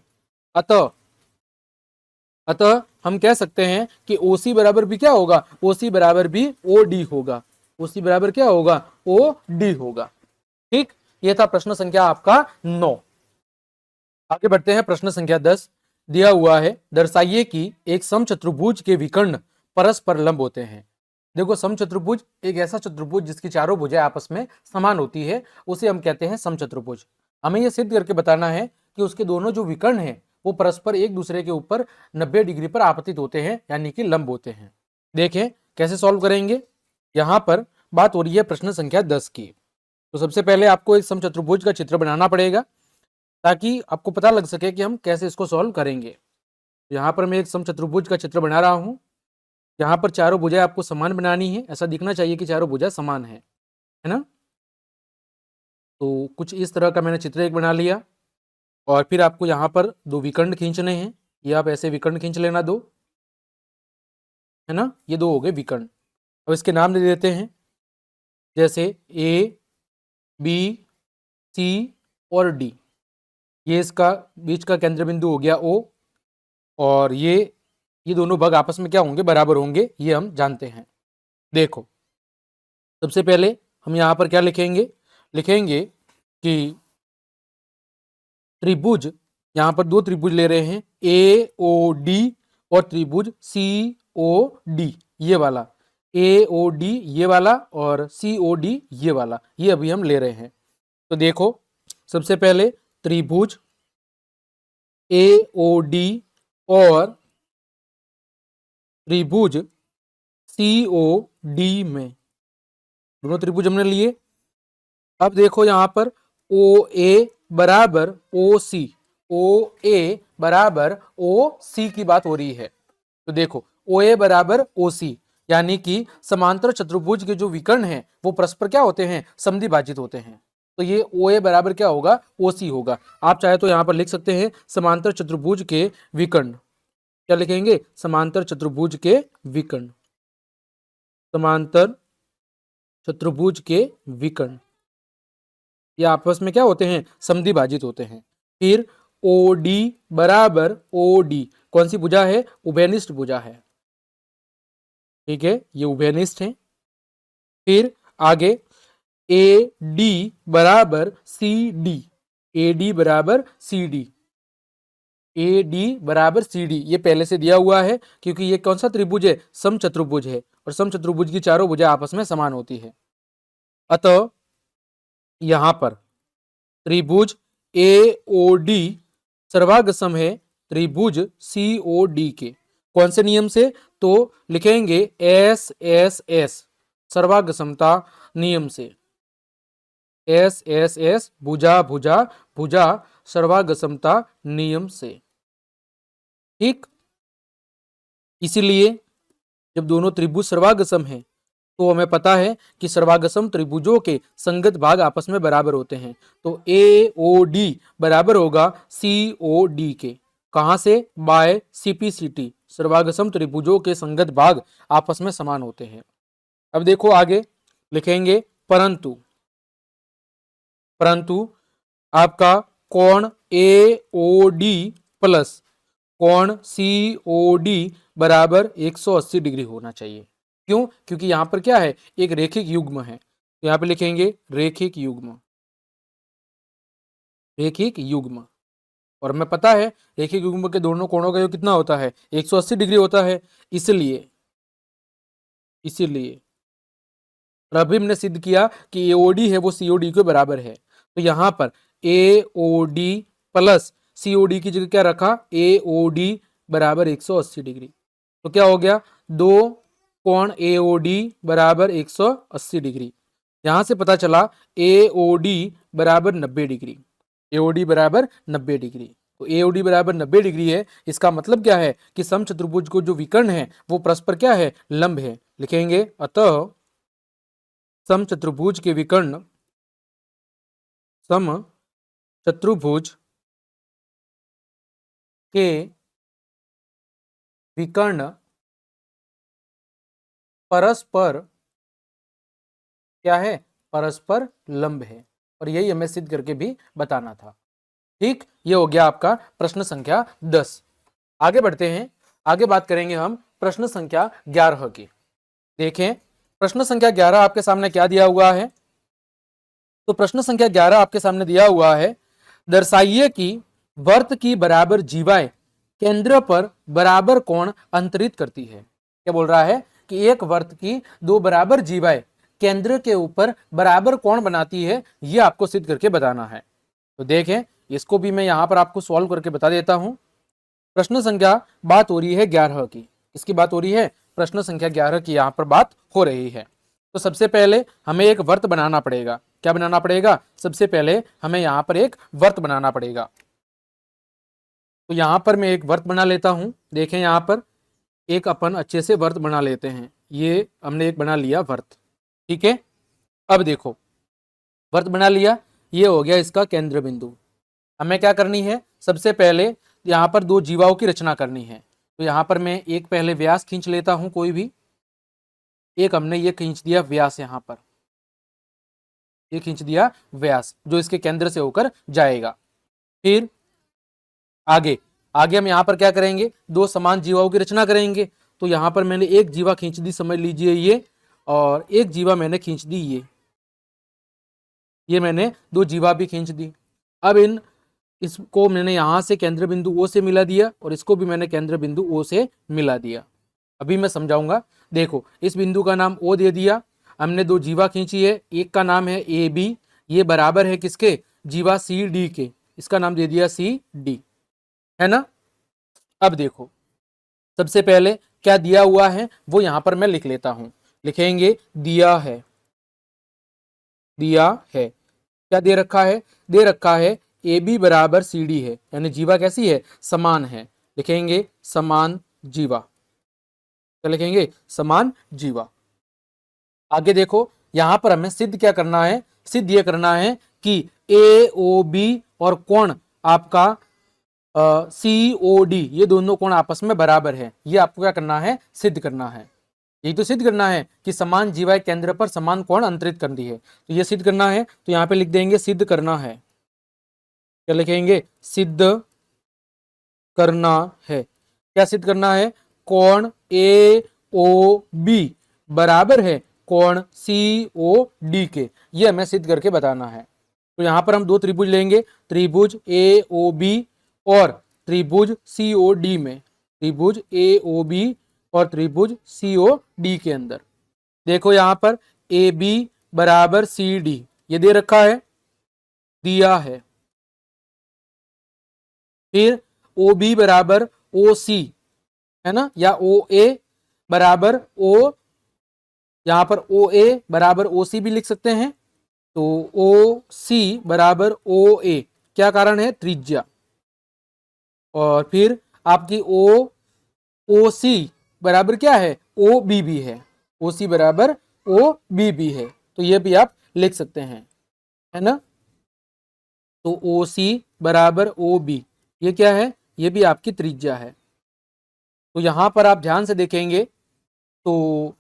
Speaker 1: अतः हम कह सकते हैं कि OC बराबर भी क्या होगा, OC बराबर भी OD होगा, OC बराबर क्या होगा, OD होगा। ठीक, ये था प्रश्न संख्या आपका 9। आगे बढ़ते हैं। प्रश्न संख्या 10 दिया हुआ है, दर्शाइए कि एक समचतुर्भुज के विकर्ण परस्पर लंब होते हैं। देखो, समचतुर्भुज एक ऐसा चतुर्भुज जिसकी चारों भुजाएं आपस में समान होती है, उसे हम कहते हैं समचतुर्भुज। हमें यह सिद्ध करके बताना है कि उसके दोनों जो विकर्ण हैं वो परस्पर एक दूसरे के ऊपर 90 डिग्री पर आपतित होते हैं, यानी कि लंब होते हैं। देखें कैसे सॉल्व करेंगे। यहां पर बात हो रही है प्रश्न संख्या 10 की। तो सबसे पहले आपको एक समचतुर्भुज का चित्र बनाना पड़ेगा ताकि आपको पता लग सके कि हम कैसे इसको सॉल्व करेंगे। यहाँ पर मैं एक समचतुर्भुज का चित्र बना रहा हूँ। यहाँ पर चारों भुजाएं आपको समान बनानी है, ऐसा दिखना चाहिए कि चारों भुजाएं समान है ना। तो कुछ इस तरह का मैंने चित्र एक बना लिया और फिर आपको यहाँ पर दो विकर्ण खींचने हैं। ये आप ऐसे विकर्ण खींच लेना दो, है ना। ये दो हो गए विकर्ण। अब इसके नाम दे देते हैं, जैसे ए, बी, सी और डी। ये इसका बीच का केंद्र बिंदु हो गया ओ, और ये दोनों भाग आपस में क्या होंगे, बराबर होंगे, ये हम जानते हैं। देखो सबसे पहले हम यहाँ पर क्या लिखेंगे, लिखेंगे कि त्रिभुज, यहाँ पर दो त्रिभुज ले रहे हैं, ए ओ डी और त्रिभुज सी ओ डी, ये वाला ए ओ डी ये वाला और सी ओ डी ये वाला, ये अभी हम ले रहे हैं। तो देखो सबसे पहले त्रिभुज ए ओ डी और त्रिभुज सी ओ डी में, दोनों त्रिभुज हमने लिए। अब देखो यहां पर ओ ए बराबर ओ सी, ओ ए बराबर ओ सी की बात हो रही है। तो देखो ओ ए बराबर ओ सी, यानी कि समांतर चतुर्भुज के जो विकर्ण हैं वो परस्पर क्या होते हैं, समद्विभाजित होते हैं। तो ये ओ ए बराबर क्या होगा, ओ सी होगा। आप चाहे तो यहां पर लिख सकते हैं समांतर चतुर्भुज के विकर्ण। क्या लिखेंगे, समांतर चतुर्भुज के विकर्ण, समांतर चतुर्भुज के विकर्ण ये आपस में क्या होते हैं, समद्विभाजित होते हैं। फिर ओ डी बराबर ओ डी, कौन सी भुजा है, उभयनिष्ठ भुजा है, ठीक है, ये उभयनिष्ठ है। फिर आगे ए डी बराबर सी डी, ए डी बराबर सी डी, ए डी बराबर सी डी, ये पहले से दिया हुआ है क्योंकि ये कौन सा त्रिभुज है, समचतुर्भुज है, और समचतुर्भुज की चारों भुजाएं आपस में समान होती है। अतः यहां पर त्रिभुज ए ओ डी सर्वाग्र सम है त्रिभुज सी ओ डी के। कौन से नियम से, तो लिखेंगे एस एस एस, सर्वाग्र समता नियम से, एस एस एस, भुजा भुजा भुजा सर्वाग्र समता नियम से, ठीक। इसीलिए जब दोनों त्रिभुज सर्वाग्र सम है तो हमें पता है कि सर्वाग्रसम त्रिभुजों के संगत भाग आपस में बराबर होते हैं। तो ए ओ डी बराबर होगा सी ओ डी के, कहां से, बाय सीपीसीटी, सर्वाग्रसम त्रिभुजों के संगत भाग आपस में समान होते हैं। अब देखो आगे लिखेंगे परंतु, परंतु आपका कोण ए ओ डी प्लस कोण सी ओ डी बराबर 180 डिग्री होना चाहिए। क्यों, क्योंकि यहां पर क्या है, एक रेखिक युग्म है। तो यहां पे लिखेंगे रेखिक युग्म, रेखिक युग्म, और हमें पता है रेखिक युग्म के दोनों कोणों का योग कितना होता है, 180 डिग्री होता है। इसलिए इसीलिए और अभी हमने सिद्ध किया कि एओडी है वो सीओडी के बराबर है। तो यहां पर एओडी प्लस सीओडी की जगह क्या रखा, एओडी बराबर 180 डिग्री। तो क्या हो गया, दो कोण एओडी बराबर 180 डिग्री। यहां से पता चला एओडी बराबर 90 डिग्री, एओडी बराबर 90 डिग्री। तो एओडी बराबर 90 डिग्री है, इसका मतलब क्या है कि समचतुर्भुज को जो विकर्ण है वो परस्पर क्या है, लंब है। लिखेंगे अतः समचतुर्भुज के विकर्ण, समचतुर्भुज के विकर्ण परस्पर क्या है, परस्पर लंब है। और यही हमें सिद्ध करके भी बताना था, ठीक। ये हो गया आपका प्रश्न संख्या 10। आगे बढ़ते हैं, आगे बात करेंगे हम प्रश्न संख्या 11 की। देखें प्रश्न संख्या 11 आपके सामने क्या दिया हुआ है। तो प्रश्न संख्या 11 आपके सामने दिया हुआ है, दर्शाइए कि वर्त की बराबर जीवाएं केंद्र पर बराबर कोण अंतरित करती है। क्या बोल रहा है कि एक वर्त की दो बराबर जीवाएं केंद्र के ऊपर बराबर कोण बनाती है, यह आपको सिद्ध करके बताना है। तो देखें, इसको भी मैं यहां पर आपको सॉल्व करके बता देता हूं। प्रश्न संख्या बात हो रही है 11 की। किसकी बात हो रही है? प्रश्न संख्या 11 की यहां पर बात हो रही है। तो सबसे पहले हमें एक वर्त बनाना पड़ेगा। क्या बनाना पड़ेगा? सबसे पहले हमें यहां पर एक वर्त बनाना पड़ेगा। तो यहां पर मैं एक वर्त बना लेता हूं। देखें, यहां पर एक अपन अच्छे से वर्त बना लेते हैं। ये हमने एक बना लिया वर्त, ठीक है। अब देखो, वर्त बना लिया, ये हो गया इसका केंद्र बिंदु। हमें क्या करनी है? सबसे पहले यहाँ पर दो जीवाओं की रचना करनी है। तो यहाँ पर मैं एक पहले व्यास खींच लेता हूं, कोई भी एक। हमने ये खींच दिया व्यास, यहाँ पर ये खींच दिया व्यास जो इसके केंद्र से होकर जाएगा। फिर आगे आगे हम यहाँ पर क्या करेंगे? दो समान जीवाओं की रचना करेंगे। तो यहाँ पर मैंने एक जीवा खींच दी, समझ लीजिए ये, और एक जीवा मैंने खींच दी ये मैंने दो जीवा भी खींच दी। अब इसको मैंने यहां से केंद्र बिंदु ओ से मिला दिया और इसको भी मैंने केंद्र बिंदु ओ से मिला दिया। अभी मैं समझाऊंगा। देखो, इस बिंदु का नाम ओ दे दिया, हमने दो जीवा खींची है, एक का नाम है ए बी, ये बराबर है किसके? जीवा सी डी के, इसका नाम दे दिया सी डी, है ना। अब देखो, सबसे पहले क्या दिया हुआ है वो यहां पर मैं लिख लेता हूं। लिखेंगे दिया है, दिया है। क्या दे रखा है? दे रखा है ए बी बराबर सी डी है, यानी जीवा कैसी है? समान है। लिखेंगे समान जीवा। क्या लिखेंगे? समान जीवा। आगे देखो, यहां पर हमें सिद्ध क्या करना है? सिद्ध ये करना है कि ए ओ बी और कोण आपका सी ओ डी, ये दोनों कोण आपस में बराबर है। ये आपको क्या करना है? सिद्ध करना है। यही तो सिद्ध करना है कि समान जीवाएं केंद्र पर समान कोण अंतरित करती है। तो ये सिद्ध करना है, तो यहाँ पे लिख देंगे सिद्ध करना है। क्या लिखेंगे? सिद्ध करना है। क्या सिद्ध करना है? कोण ए ओ बी बराबर है कोण सी ओ डी के, ये हमें सिद्ध करके बताना है। तो यहां पर हम दो त्रिभुज लेंगे, त्रिभुज ए ओ बी और त्रिभुज सी ओ डी में, त्रिभुज ए ओ बी और त्रिभुज सी ओ डी के अंदर। देखो, यहां पर ए बी बराबर सी डी ये दे रखा है, दिया है। फिर ओ बी बराबर ओ सी, है ना, या ओ ए बराबर ओ, यहां पर ओ ए बराबर ओ सी भी लिख सकते हैं। तो ओ सी बराबर ओ ए, क्या कारण है? त्रिज्या। और फिर आपकी ओ सी बराबर क्या है? ओ बी भी है, ओ सी बराबर ओ बी भी है। तो ये भी आप लिख सकते हैं, है ना। तो ओ सी बराबर ओ बी, ये क्या है? ये भी आपकी त्रिज्या है। तो यहां पर आप ध्यान से देखेंगे तो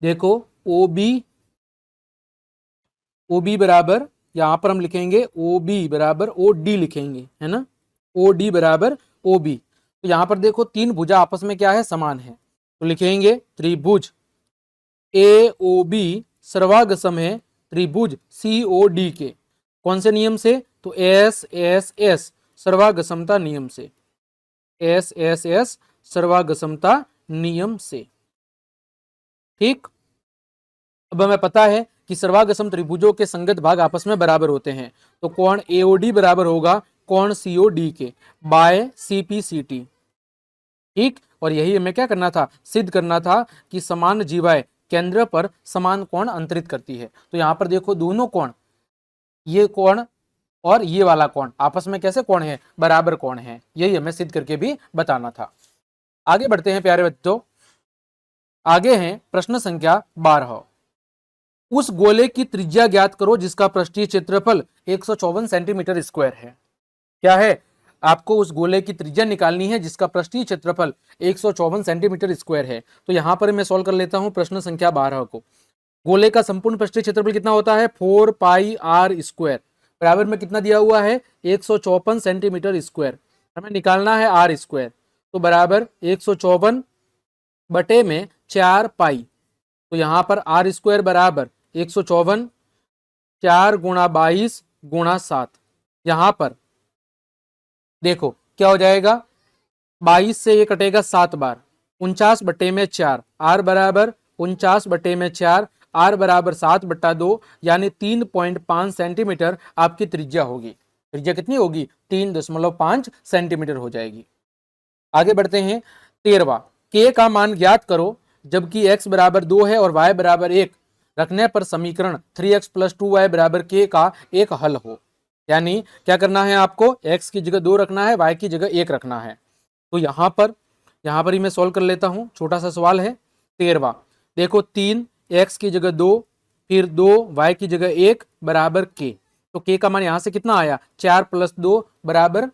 Speaker 1: देखो, ओ बी बराबर, यहां पर हम लिखेंगे ओ बी बराबर ओ डी लिखेंगे, है ना, ओ डी बराबर ओ बी। तो यहां पर देखो, तीन भुजा आपस में क्या है? समान है। तो लिखेंगे त्रिभुज ए ओ बी सर्वागसम है त्रिभुज सी ओ डी के। कौन से नियम से? तो एस एस एस सर्वागसमता नियम से, एस एस एस सर्वागसमता नियम से। ठीक। अब हमें पता है कि सर्वागसम त्रिभुजों के संगत भाग आपस में बराबर होते हैं। तो कोण एओडी बराबर होगा कोण सीओडी के बाय सीपीसीटी। ठीक। और यही हमें क्या करना था? सिद्ध करना था कि समान जीवाएं केंद्र पर समान कोण अंतरित करती है। तो यहां पर देखो, दोनों कोण, ये कोण और ये वाला कोण आपस में कैसे कोण है? बराबर कोण है। यही हमें सिद्ध करके भी बताना था। आगे बढ़ते हैं प्यारे बच्चों। आगे हैं प्रश्न संख्या 12। उस गोले की त्रिज्या ज्ञात करो जिसका पृष्ठीय क्षेत्रफल 154 सेंटीमीटर स्क्वायर है। क्या है? आपको उस गोले की त्रिज्या निकालनी है जिसका पृष्ठीय क्षेत्रफल 154 सेंटीमीटर स्क्वायर है। तो यहां पर मैं सॉल्व कर लेता हूं प्रश्न संख्या 12 को। गोले का संपूर्ण पृष्ठीय क्षेत्रफल कितना होता है? 4 पाई आर स्क्वायर बराबर में कितना दिया हुआ है? 154 सेंटीमीटर स्क्वायर। हमें निकालना है आर स्क्वायर। तो बराबर 154 बटे में 4 पाई। तो यहां पर आर स्क्वायर बराबर 154 4 गुणा 22 गुणा 7। यहां पर देखो क्या हो जाएगा, 22 से ये कटेगा 7 बार, 49/4, आर बराबर 49/4, आर बराबर 7/2, यानी 3.5 सेंटीमीटर आपकी त्रिज्या होगी। त्रिज्या कितनी होगी? 3.5 सेंटीमीटर हो जाएगी। आगे बढ़ते हैं 13वां, के का मान ज्ञात करो जबकि x बराबर 2 है और y बराबर 1 रखने पर समीकरण 3x + 2y बराबर k का एक हल हो। यानी क्या करना है आपको, x की जगह 2 रखना है, y की जगह 1 रखना है। तो यहां पर ही मैं सॉल्व कर लेता हूं, छोटा सा सवाल है 13वां। देखो 3x की जगह 2, फिर 2 y की जगह 1 बराबर k। तो k का मान यहां से कितना आया, 4 + 2 बराबर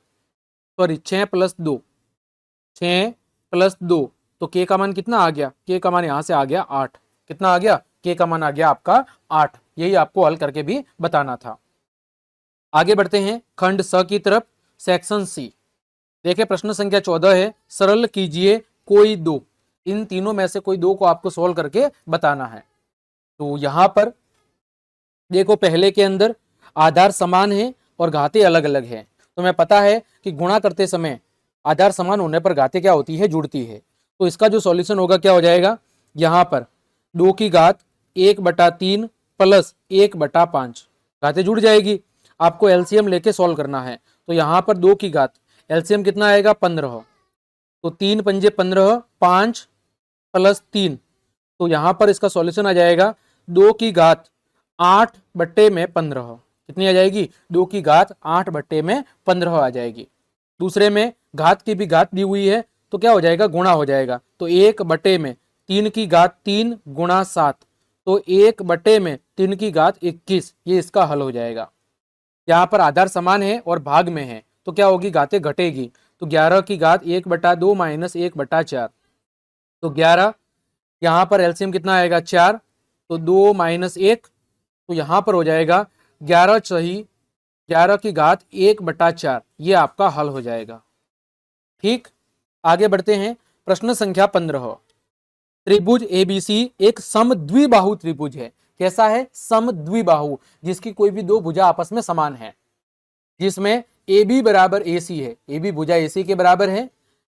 Speaker 1: 6 + 2, 6 + 2, तो k का मान कितना आ गया, k का मान यहां से आ गया 8। कितना आ गया, k का मान आ गया आपका 8। यही आपको हल करके भी बताना था। आगे बढ़ते हैं खंड स की तरफ, सेक्शन सी। देखिए प्रश्न संख्या 14 है, सरल कीजिए कोई दो, इन तीनों में से कोई दो को आपको सोल्व करके बताना है। तो यहां पर देखो पहले के अंदर आधार समान है और घातें अलग अलग है। तो मैं पता है कि गुणा करते समय आधार समान होने पर घातें क्या होती है, जुड़ती है। तो इसका जो सॉल्यूशन होगा क्या हो जाएगा, यहां पर 2 की घात 1/3 प्लस 1/5, घातें जुड़ जाएगी। आपको एलसीएम लेके सॉल्व करना है। तो यहां पर 2 की घात एलसीएम कितना आएगा, 15। तो 3 पंजे 15, 5 + 3, तो यहां पर इसका सॉल्यूशन आ जाएगा 2 की घात 8/15। कितनी आ जाएगी, 2 की घात 8/15 आ जाएगी। दूसरे में घात की भी घात दी हुई है, तो क्या हो जाएगा, गुणा हो जाएगा। तो 1/3 की घात 3 गुणा 7, तो 1/3 की घात 21, ये इसका हल हो जाएगा। यहाँ पर आधार समान है और भाग में है, तो क्या होगी, घातें घटेगी। तो 11 की घात 1/2 - 1/4, तो 11, यहां पर एलसीएम कितना आएगा, 4, तो 2 - 1, तो यहां पर हो जाएगा 11 सही 11 की घात 1/4, ये आपका हल हो जाएगा। ठीक, आगे बढ़ते हैं प्रश्न संख्या 15। त्रिभुज एबीसी एक समद्विबाहु त्रिभुज है। कैसा है, समद्विबाहु, जिसकी कोई भी दो भुजा आपस में समान है, जिसमें ए बी बराबर ए सी है, ए बी भुजा ए सी के बराबर है।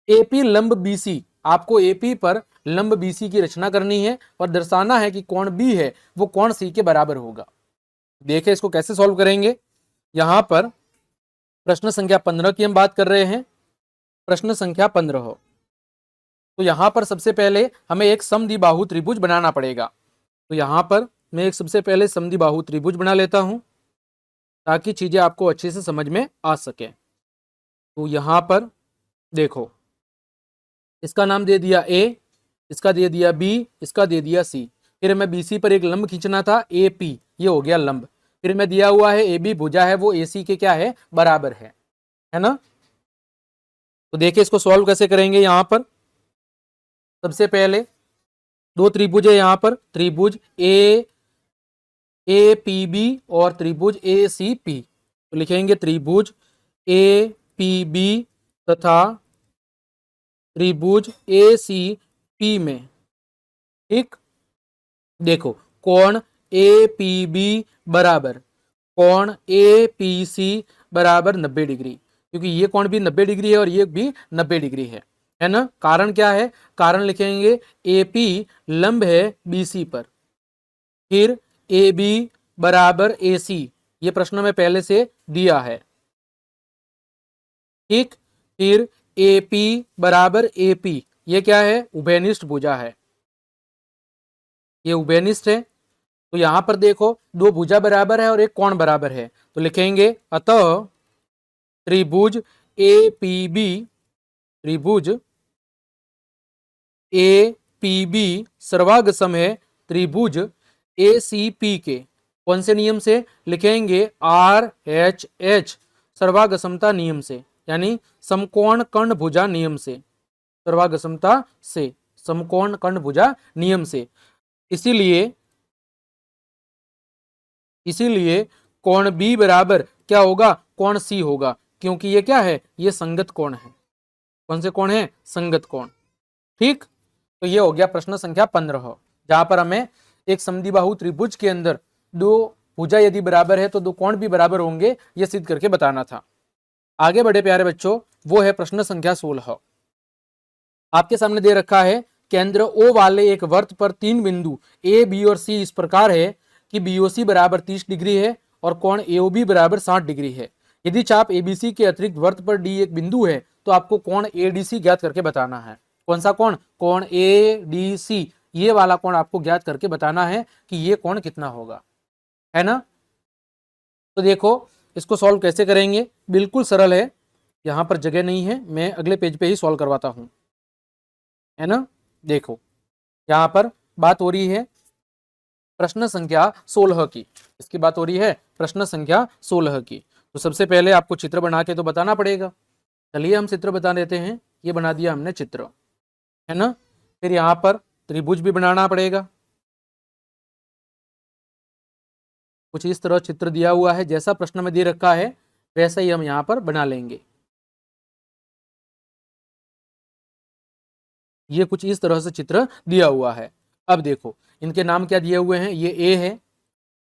Speaker 1: एपी लंब बीसी, आपको एपी पर लंब बीसी की रचना करनी है और दर्शाना है कि कोण बी है वो कोण सी के बराबर होगा। देखिए इसको कैसे सॉल्व करेंगे। यहां पर प्रश्न संख्या 15 की हम बात कर रहे हैं, प्रश्न संख्या 15। तो यहां पर सबसे पहले हमें एक समद्विबाहु त्रिभुज बनाना पड़ेगा। तो यहां पर मैं एक सबसे पहले समद्विबाहु त्रिभुज बना लेता हूं ताकि चीजें आपको अच्छे से समझ में आ सके। तो यहां पर देखो, इसका नाम दे दिया ए, इसका दे दिया बी, इसका दे दिया सी। फिर मैं बीसी पर एक लंब खींचना था, ए पी, ये हो गया लंब। फिर मैं दिया हुआ है ए बी भुजा है वो ए सी के क्या है, बराबर है ना। तो देखिए इसको सॉल्व कैसे करेंगे। यहां पर सबसे पहले दो त्रिभुज है, यहां पर त्रिभुज ए पी बी और त्रिभुज ए सी पी। तो लिखेंगे त्रिभुज ए पी बी तथा त्रिभुज ए सी पी में। ठीक, देखो कोण ए पी बी बराबर कोण ए पी सी बराबर 90 डिग्री, क्योंकि ये कोण भी 90 डिग्री है और ये भी 90 डिग्री है ना। कारण क्या है, कारण लिखेंगे ए पी लंब है बी सी पर, फिर ए बी बराबर ए सी, ये प्रश्न में पहले से दिया है। ठीक, फिर ए पी बराबर ए पी, ये क्या है, उभयनिष्ठ भुजा है, ये उभयनिष्ठ है। तो यहां पर देखो दो भुजा बराबर है और एक कोण बराबर है, तो लिखेंगे अतः त्रिभुज ए पी बी, त्रिभुज ए पी बी सर्वागसम है त्रिभुज ए सी पी के। कौन से नियम से, लिखेंगे आर एच एच सर्वागसमता नियम से, यानी समकोण कर्ण भुजा नियम से, सर्वागसमता से, समकोण कर्ण भुजा नियम से। इसीलिए कोण बी बराबर क्या होगा, कोण सी होगा, क्योंकि ये क्या है, ये संगत कोण है। कौन से कोण है, संगत कोण। ठीक, तो ये हो गया प्रश्न संख्या 15, जहां पर हमें एक समद्विबाहु त्रिभुज के अंदर दो भुजा यदि बराबर है तो दो कोण भी बराबर होंगे, ये सिद्ध करके बताना था। आगे बढ़े प्यारे बच्चों, वो है प्रश्न संख्या 16। आपके सामने दे रखा है केंद्र ओ वाले एक वृत्त पर तीन बिंदु ए बी और सी इस प्रकार है कि बीओसी बराबर 30 डिग्री है और कोण एओबी बराबर 60 डिग्री है। यदि चाप एबीसी के अतिरिक्त वृत्त पर डी एक बिंदु है तो आपको कोण एडीसी ज्ञात करके बताना है। कौन सा कोण? कोण एडीसी, ये वाला कोण आपको ज्ञात करके बताना है कि ये कोण कितना होगा, है ना। तो देखो इसको सॉल्व कैसे करेंगे, बिल्कुल सरल है, यहां पर जगह नहीं है, मैं अगले पेज पे ही सॉल्व करवाता हूं, है ना। देखो यहां पर बात हो रही है प्रश्न संख्या 16 की, इसकी बात हो रही है प्रश्न संख्या 16 की। तो सबसे पहले आपको चित्र बना के तो बताना पड़ेगा। चलिए हम चित्र बता देते हैं। ये बना दिया हमने चित्र, है ना। फिर यहाँ पर त्रिभुज भी बनाना पड़ेगा। कुछ इस तरह चित्र दिया हुआ है, जैसा प्रश्न में दे रखा है वैसा ही हम यहाँ पर बना लेंगे। ये कुछ इस तरह से चित्र दिया हुआ है। अब देखो इनके नाम क्या दिए हुए हैं, ये ए है,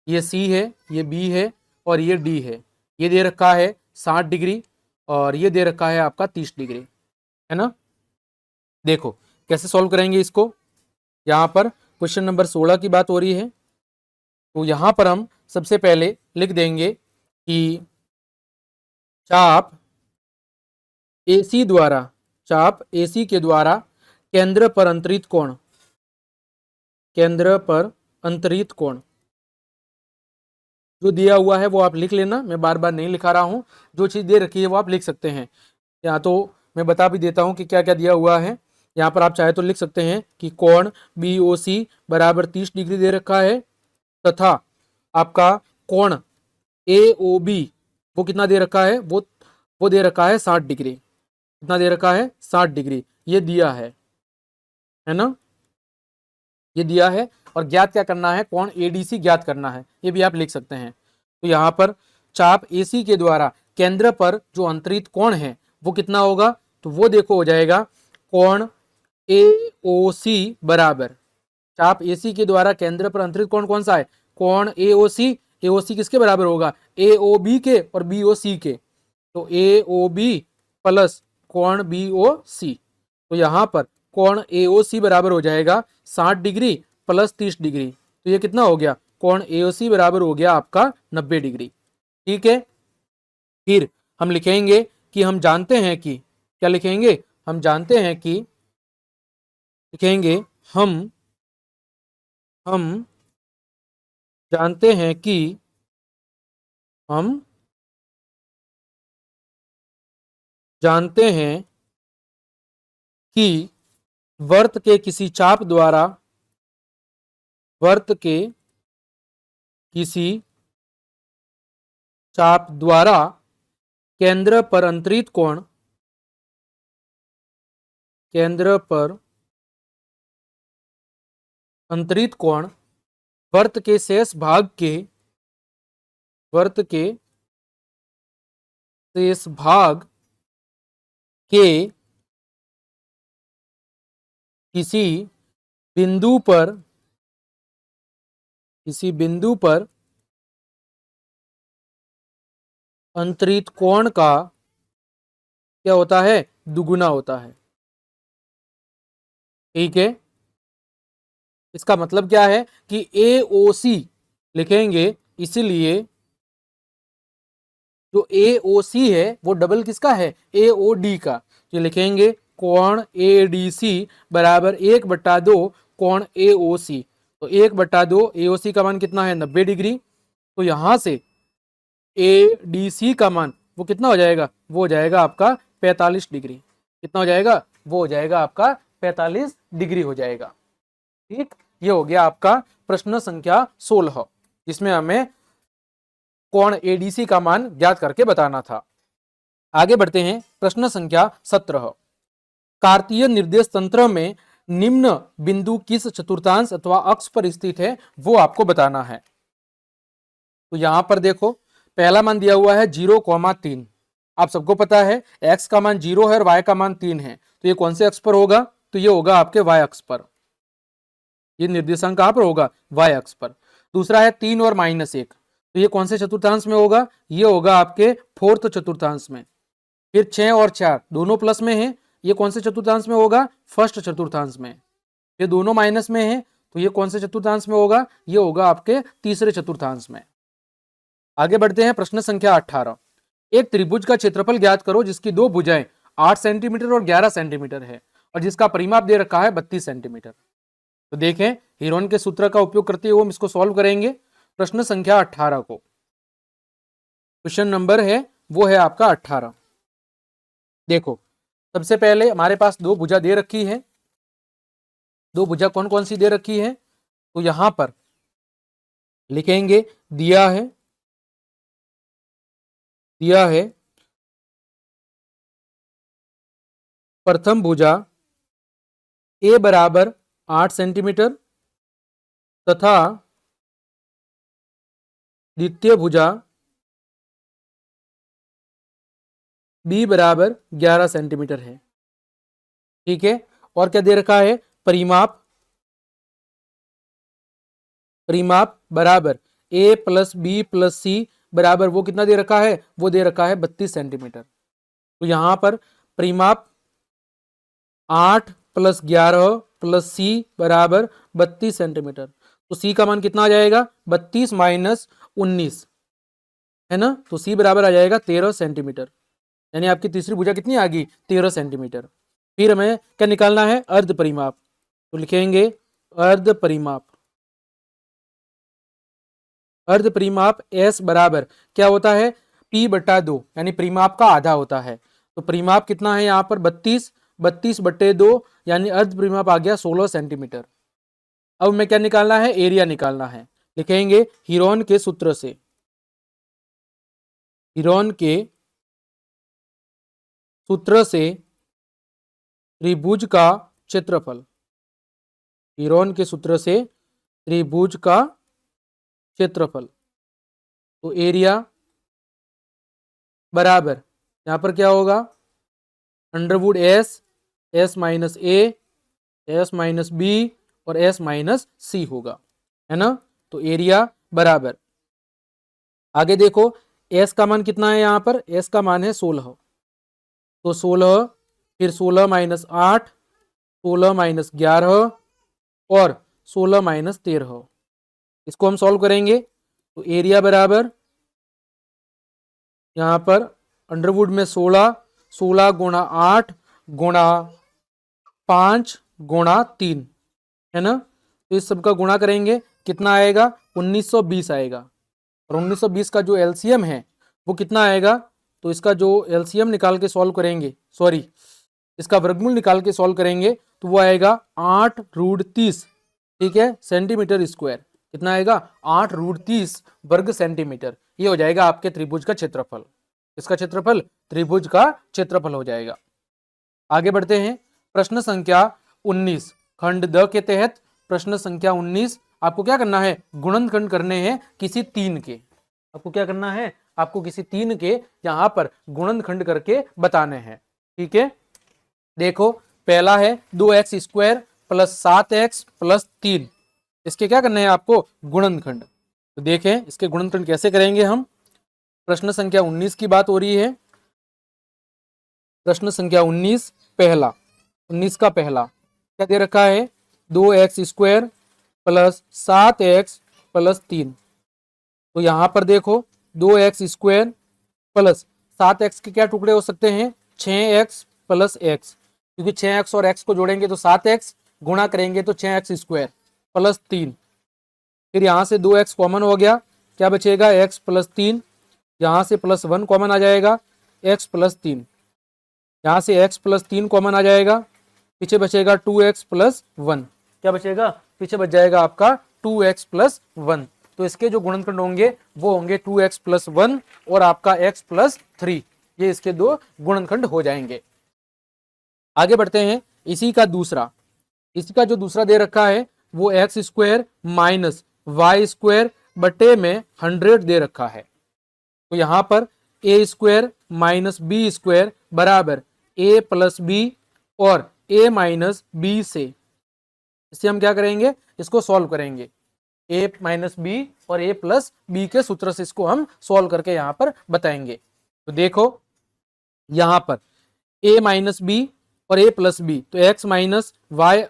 Speaker 1: ये सी है, ये बी है और ये डी है। ये दे रखा है 60 डिग्री और ये दे रखा है आपका 30 डिग्री, है ना। देखो कैसे सॉल्व करेंगे इसको। यहाँ पर क्वेश्चन नंबर 16 की बात हो रही है, तो यहाँ पर हम सबसे पहले लिख देंगे कि चाप AC द्वारा, चाप AC के द्वारा केंद्र पर अंतरित कोण, केंद्र पर अंतरित कोण जो दिया हुआ है वो आप लिख लेना, मैं बार बार नहीं लिखा रहा हूं, जो चीज दे रखी है वो आप लिख सकते हैं। या तो मैं बता भी देता हूं कि क्या क्या दिया हुआ है। यहाँ पर आप चाहे तो लिख सकते हैं कि कोण BOC बराबर 30 डिग्री दे रखा है तथा आपका कोण AOB वो कितना दे रखा है, वो दे रखा है 60 डिग्री। कितना दे रखा है? 60 डिग्री ये दिया है ना, ये दिया है। और ज्ञात क्या करना है? कोण ADC ज्ञात करना है, ये भी आप लिख सकते हैं। तो यहाँ पर चाप AC के द्वारा केंद्र पर जो अंतरित कोण है वो कितना होगा, तो वो देखो हो जाएगा कोण AOC बराबर, चाप AC के द्वारा केंद्र पर अंतरित कोण कौन सा है? कोण AOC। AOC किसके बराबर होगा? AOB के और BOC के। तो AOB प्लस कोण BOC, तो यहाँ पर कोण AOC बराबर हो जाएगा 60 डिग्री प्लस 30 डिग्री। तो ये कितना हो गया? कोण AOC बराबर हो गया आपका 90 डिग्री। ठीक है, फिर हम लिखेंगे कि हम जानते हैं कि, क्या लिखेंगे? हम जानते हैं कि, लिखेंगे हम जानते हैं कि, हम जानते हैं कि वृत्त के किसी चाप द्वारा, वृत्त के किसी चाप द्वारा केंद्र पर अंतरित कोण, केंद्र पर अंतरित कोण वृत्त के शेष भाग के, वृत्त के शेष भाग के किसी बिंदु पर, किसी बिंदु पर अंतरित कोण का क्या होता है? दुगुना होता है। ठीक है, इसका मतलब क्या है कि AOC लिखेंगे, इसलिए जो AOC है वो डबल किसका है? AOD का। तो लिखेंगे कोण ADC बराबर 1/2 कोण AOC। तो 1/2 AOC का मान कितना है? 90 डिग्री। तो यहां से ADC का मान वो कितना हो जाएगा? वो हो जाएगा आपका 45 डिग्री। कितना हो जाएगा? वो हो जाएगा आपका 45 डिग्री हो जाएगा। ठीक, ये हो गया आपका प्रश्न संख्या 16, जिसमें हमें कोण ADC का मान ज्ञात करके बताना था। आगे बढ़ते हैं प्रश्न संख्या 17। कार्तीय निर्देश तंत्र में निम्न बिंदु किस चतुर्थांश अथवा अक्ष पर स्थित है वो आपको बताना है। तो यहां पर देखो पहला मान दिया हुआ है 0,3। आप सबको पता है x का मान 0 है और y का मान 3 है, तो ये कौन से अक्ष पर होगा? तो ये होगा आपके y अक्ष पर। ये निर्देशांक कहां पर होगा? y अक्ष पर। दूसरा है 3 और -1, तो ये कौन से चतुर्थांश में होगा? ये होगा आपके फोर्थ चतुर्थांश में। फिर 6 और 4 दोनों प्लस में है, ये कौन से चतुर्थांश में होगा? फर्स्ट चतुर्थांश में। ये दोनों माइनस में है, तो ये कौन से चतुर्थांश में होगा? ये होगा आपके तीसरे चतुर्थांश में। आगे बढ़ते हैं, प्रश्न संख्या 18। एक त्रिभुज का क्षेत्रफल ज्ञात करो जिसकी दो भुजाएं 8 सेंटीमीटर और 11 सेंटीमीटर है और जिसका परिमाप दे रखा है 32 सेंटीमीटर। तो देखें, हीरोन के सूत्र का उपयोग करते हुए हम इसको सॉल्व करेंगे। प्रश्न संख्या 18 को, क्वेश्चन नंबर है वो है आपका 18। देखो, सबसे पहले हमारे पास दो भुजा दे रखी है। दो भुजा कौन कौन सी दे रखी है? तो यहां पर लिखेंगे, दिया है प्रथम भुजा ए बराबर 8 सेंटीमीटर तथा द्वितीय भुजा बी बराबर 11 सेंटीमीटर है। ठीक है, और क्या दे रखा है? परिमाप बराबर ए प्लस बी प्लस सी बराबर वो कितना दे रखा है? वो दे रखा है 32 सेंटीमीटर। तो यहां पर परिमाप 8 प्लस 11 प्लस सी बराबर 32 सेंटीमीटर। तो सी का मान कितना आ जाएगा? 32 माइनस 19 है ना, तो सी बराबर आ जाएगा 13 सेंटीमीटर। यानी आपकी तीसरी भुजा कितनी आ गई? 13 सेंटीमीटर। फिर हमें क्या निकालना है? अर्ध परिमाप। तो लिखेंगे अर्ध परिमाप एस बराबर क्या होता है? P बटा 2, यानी परिमाप का आधा होता है। तो परिमाप कितना है यहाँ पर? 32 बटे 2, यानी अर्ध परिमाप आ गया 16 सेंटीमीटर। अब हमें क्या निकालना है? एरिया निकालना है। लिखेंगे हीरोन के सूत्र से, त्रिभुज का क्षेत्रफल, हीरोन के सूत्र से त्रिभुज का क्षेत्रफल। तो एरिया बराबर यहां पर क्या होगा? अंडरवुड एस माइनस ए, एस माइनस बी और एस माइनस सी होगा, है ना। तो एरिया बराबर, आगे देखो एस का मान कितना है? यहां पर एस का मान है 16। तो 16, फिर 16 माइनस 8, 16 माइनस 11 और 16 माइनस 13। इसको हम सॉल्व करेंगे। तो एरिया बराबर यहां पर अंडरवुड में 16 गुणा 8 गुणा 5 गुणा 3, है ना। तो इस सब का गुणा करेंगे, कितना आएगा? 1920 आएगा। और 1920 का जो एलसीएम है वो कितना आएगा? तो इसका जो एलसीएम निकाल के सॉल्व करेंगे, सॉरी इसका वर्गमूल निकाल के सॉल्व करेंगे तो वो आएगा 8√30, ठीक है, सेंटीमीटर स्क्वायर। कितना आएगा? 8√30 वर्ग सेंटीमीटर। ये हो जाएगा आपके त्रिभुज का क्षेत्रफल। इसका क्षेत्रफल त्रिभुज का क्षेत्रफल हो जाएगा। आगे बढ़ते हैं, प्रश्न संख्या 19 खंड द के तहत। प्रश्न संख्या 19 आपको क्या करना है? गुणनखंड करने हैं किसी तीन के। आपको क्या करना है? आपको किसी तीन के यहां पर गुणनखंड करके बताने हैं। ठीक है, देखो पहला है 2x² प्लस 7x प्लस 3। इसके क्या करने हैं आपको? गुणनखंड। तो देखें इसके गुणनखंड कैसे करेंगे हम। प्रश्न संख्या 19 की बात हो रही है। प्रश्न संख्या 19 पहला, 19 का पहला क्या दे रखा है? 2x² plus 7x plus 3। तो यहां पर देखो 2x² प्लस 7x के क्या टुकड़े हो सकते हैं? 6x प्लस x, क्योंकि 6x और x को जोड़ेंगे तो 7x, गुणा करेंगे तो 6x² प्लस 3। फिर यहां से 2x कॉमन हो गया, क्या बचेगा? x plus 3। यहां से प्लस 1 कॉमन आ जाएगा, x प्लस 3। यहां से x प्लस 3 कॉमन आ जाएगा, पीछे बचेगा 2x प्लस 1। क्या बचेगा? पीछे बच जाएगा आपका 2x प्लस 1। तो इसके जो गुणनखंड होंगे वो होंगे 2x प्लस 1 और आपका x प्लस 3। ये इसके दो गुणनखंड हो जाएंगे। आगे बढ़ते हैं, इसी का जो दूसरा दे रखा है वो x² माइनस y² बटे में 100 दे रखा है। तो यहां पर a² माइनस b² बराबर a प्लस बी और a माइनस बी से, इससे हम क्या करेंगे? इसको सॉल्व करेंगे। a माइनस बी और a प्लस बी के सूत्र से इसको हम सॉल्व करके यहां पर बताएंगे। तो देखो यहां पर a माइनस बी और a प्लस बी, तो x माइनस वाई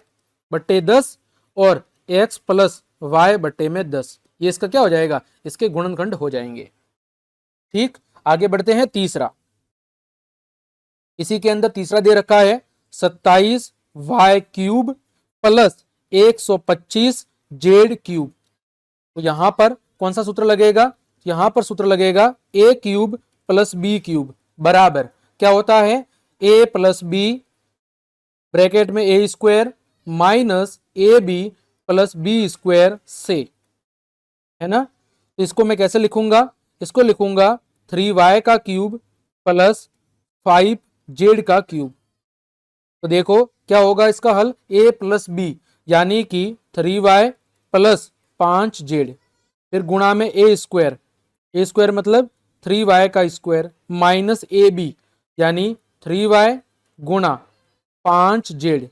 Speaker 1: बट्टे 10 और x प्लस वाई बट्टे में 10, ये इसका क्या हो जाएगा, इसके गुणनखंड हो जाएंगे। ठीक, आगे बढ़ते हैं तीसरा। इसी के अंदर तीसरा दे रखा है 27 Y cube plus 125 Z cube. तो यहां पर कौन सा सूत्र लगेगा, यहां पर सूत्र लगेगा a cube plus B cube बराबर क्या होता है, a प्लस बी ब्रैकेट में a square minus A B plus B square से, है ना। तो इसको मैं कैसे लिखूंगा, इसको लिखूंगा 3y का क्यूब प्लस 5z का क्यूब। तो देखो क्या होगा इसका हल, a प्लस बी यानी कि 3y प्लस 5z, फिर गुणा में a स्क्वायर मतलब 3y का स्क्वायर माइनस ए बी यानी 3y गुणा 5z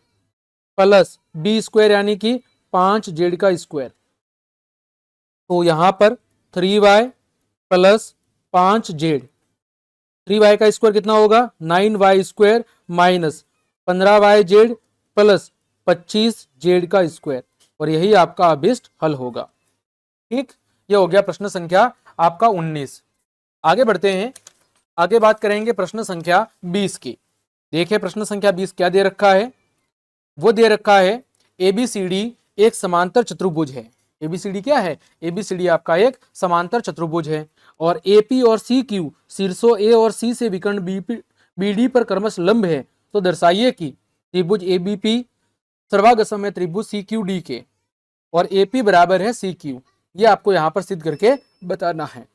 Speaker 1: प्लस बी स्क्वायर यानी कि 5z का स्क्वायर। तो यहां पर 3y प्लस 5z, 3y का स्क्वायर कितना होगा 9y square minus 15yz plus 25z का स्क्वायर, और यही आपका अभिष्ट हल होगा। ठीक, ये हो गया प्रश्न संख्या आपका 19। आगे बढ़ते हैं, आगे बात करेंगे प्रश्न संख्या 20 की। देखिए प्रश्न संख्या 20 क्या दे रखा है, वो दे रखा है एबीसीडी एक समांतर चतुर्भुज है। एबीसीडी क्या है, एबीसीडी आपका एक समांतर चतुर्भुज है और एपी और सी क्यू शीर्षों ए और सी से विकर्ण बीडी पर क्रमश लंब है। तो दर्शाइए कि त्रिभुज एबीपी सर्वागसम है त्रिभुज सी क्यू डी के और एपी बराबर है सी क्यू, ये आपको यहां पर सिद्ध करके बताना है।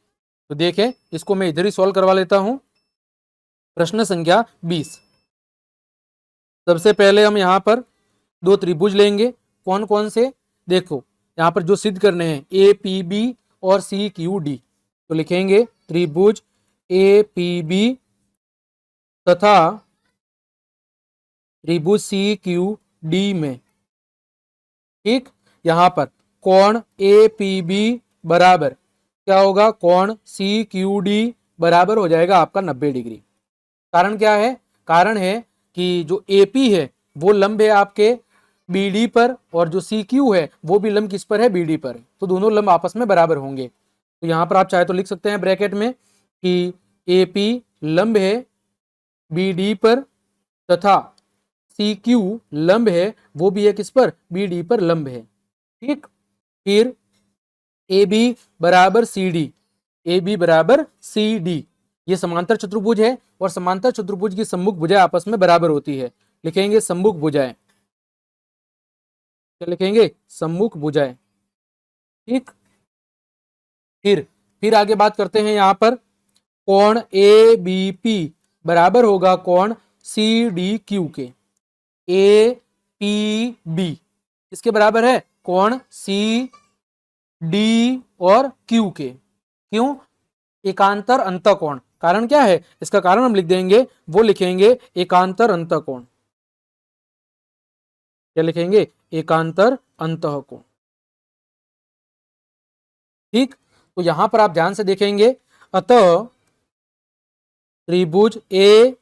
Speaker 1: तो देखें इसको मैं इधर ही सॉल्व करवा लेता हूं। प्रश्न संख्या 20, सबसे पहले हम यहां पर दो त्रिभुज लेंगे, कौन कौन से, देखो यहां पर जो सिद्ध करने हैं ए पी बी और सी क्यू डी। तो लिखेंगे त्रिभुज ए पी बी तथा त्रिभुज सी क्यू डी में, ठीक, यहां पर कोण ए पी बी बराबर क्या होगा, कोण सी क्यू डी बराबर हो जाएगा आपका 90 डिग्री। कारण क्या है, कारण है कि जो एपी है वो लंब है आपके बीडी पर और जो सी क्यू है वो भी लंब किस पर है, बीडी पर, तो दोनों लंब आपस में बराबर होंगे। तो यहां पर आप चाहे तो लिख सकते हैं ब्रैकेट में कि एपी लंब है बीडी पर तथा सी क्यू लंब है वो भी है किस पर, बीडी पर लंब है। ठीक, फिर ए बी बराबर सी डी, ए बी बराबर सी डी, ये समांतर चतुर्भुज है और समांतर चतुर्भुज की सम्मुख भुजाएं आपस में बराबर होती है। लिखेंगे सम्मुख भुजाएं, क्या लिखेंगे, सम्मुख भुजाएं। ठीक, फिर आगे बात करते हैं यहां पर कोण ए बी पी बराबर होगा कोण सी डी क्यू के। ए पी बी इसके बराबर है कोण सी डी और क्यू के। क्यों, एकांतर अंतःकोण, कारण क्या है, इसका कारण हम लिख देंगे, वो लिखेंगे एकांतर अंतःकोण, क्या लिखेंगे, एकांतर अंतःकोण। ठीक, तो यहां पर आप ध्यान से देखेंगे, अतः त्रिभुज ए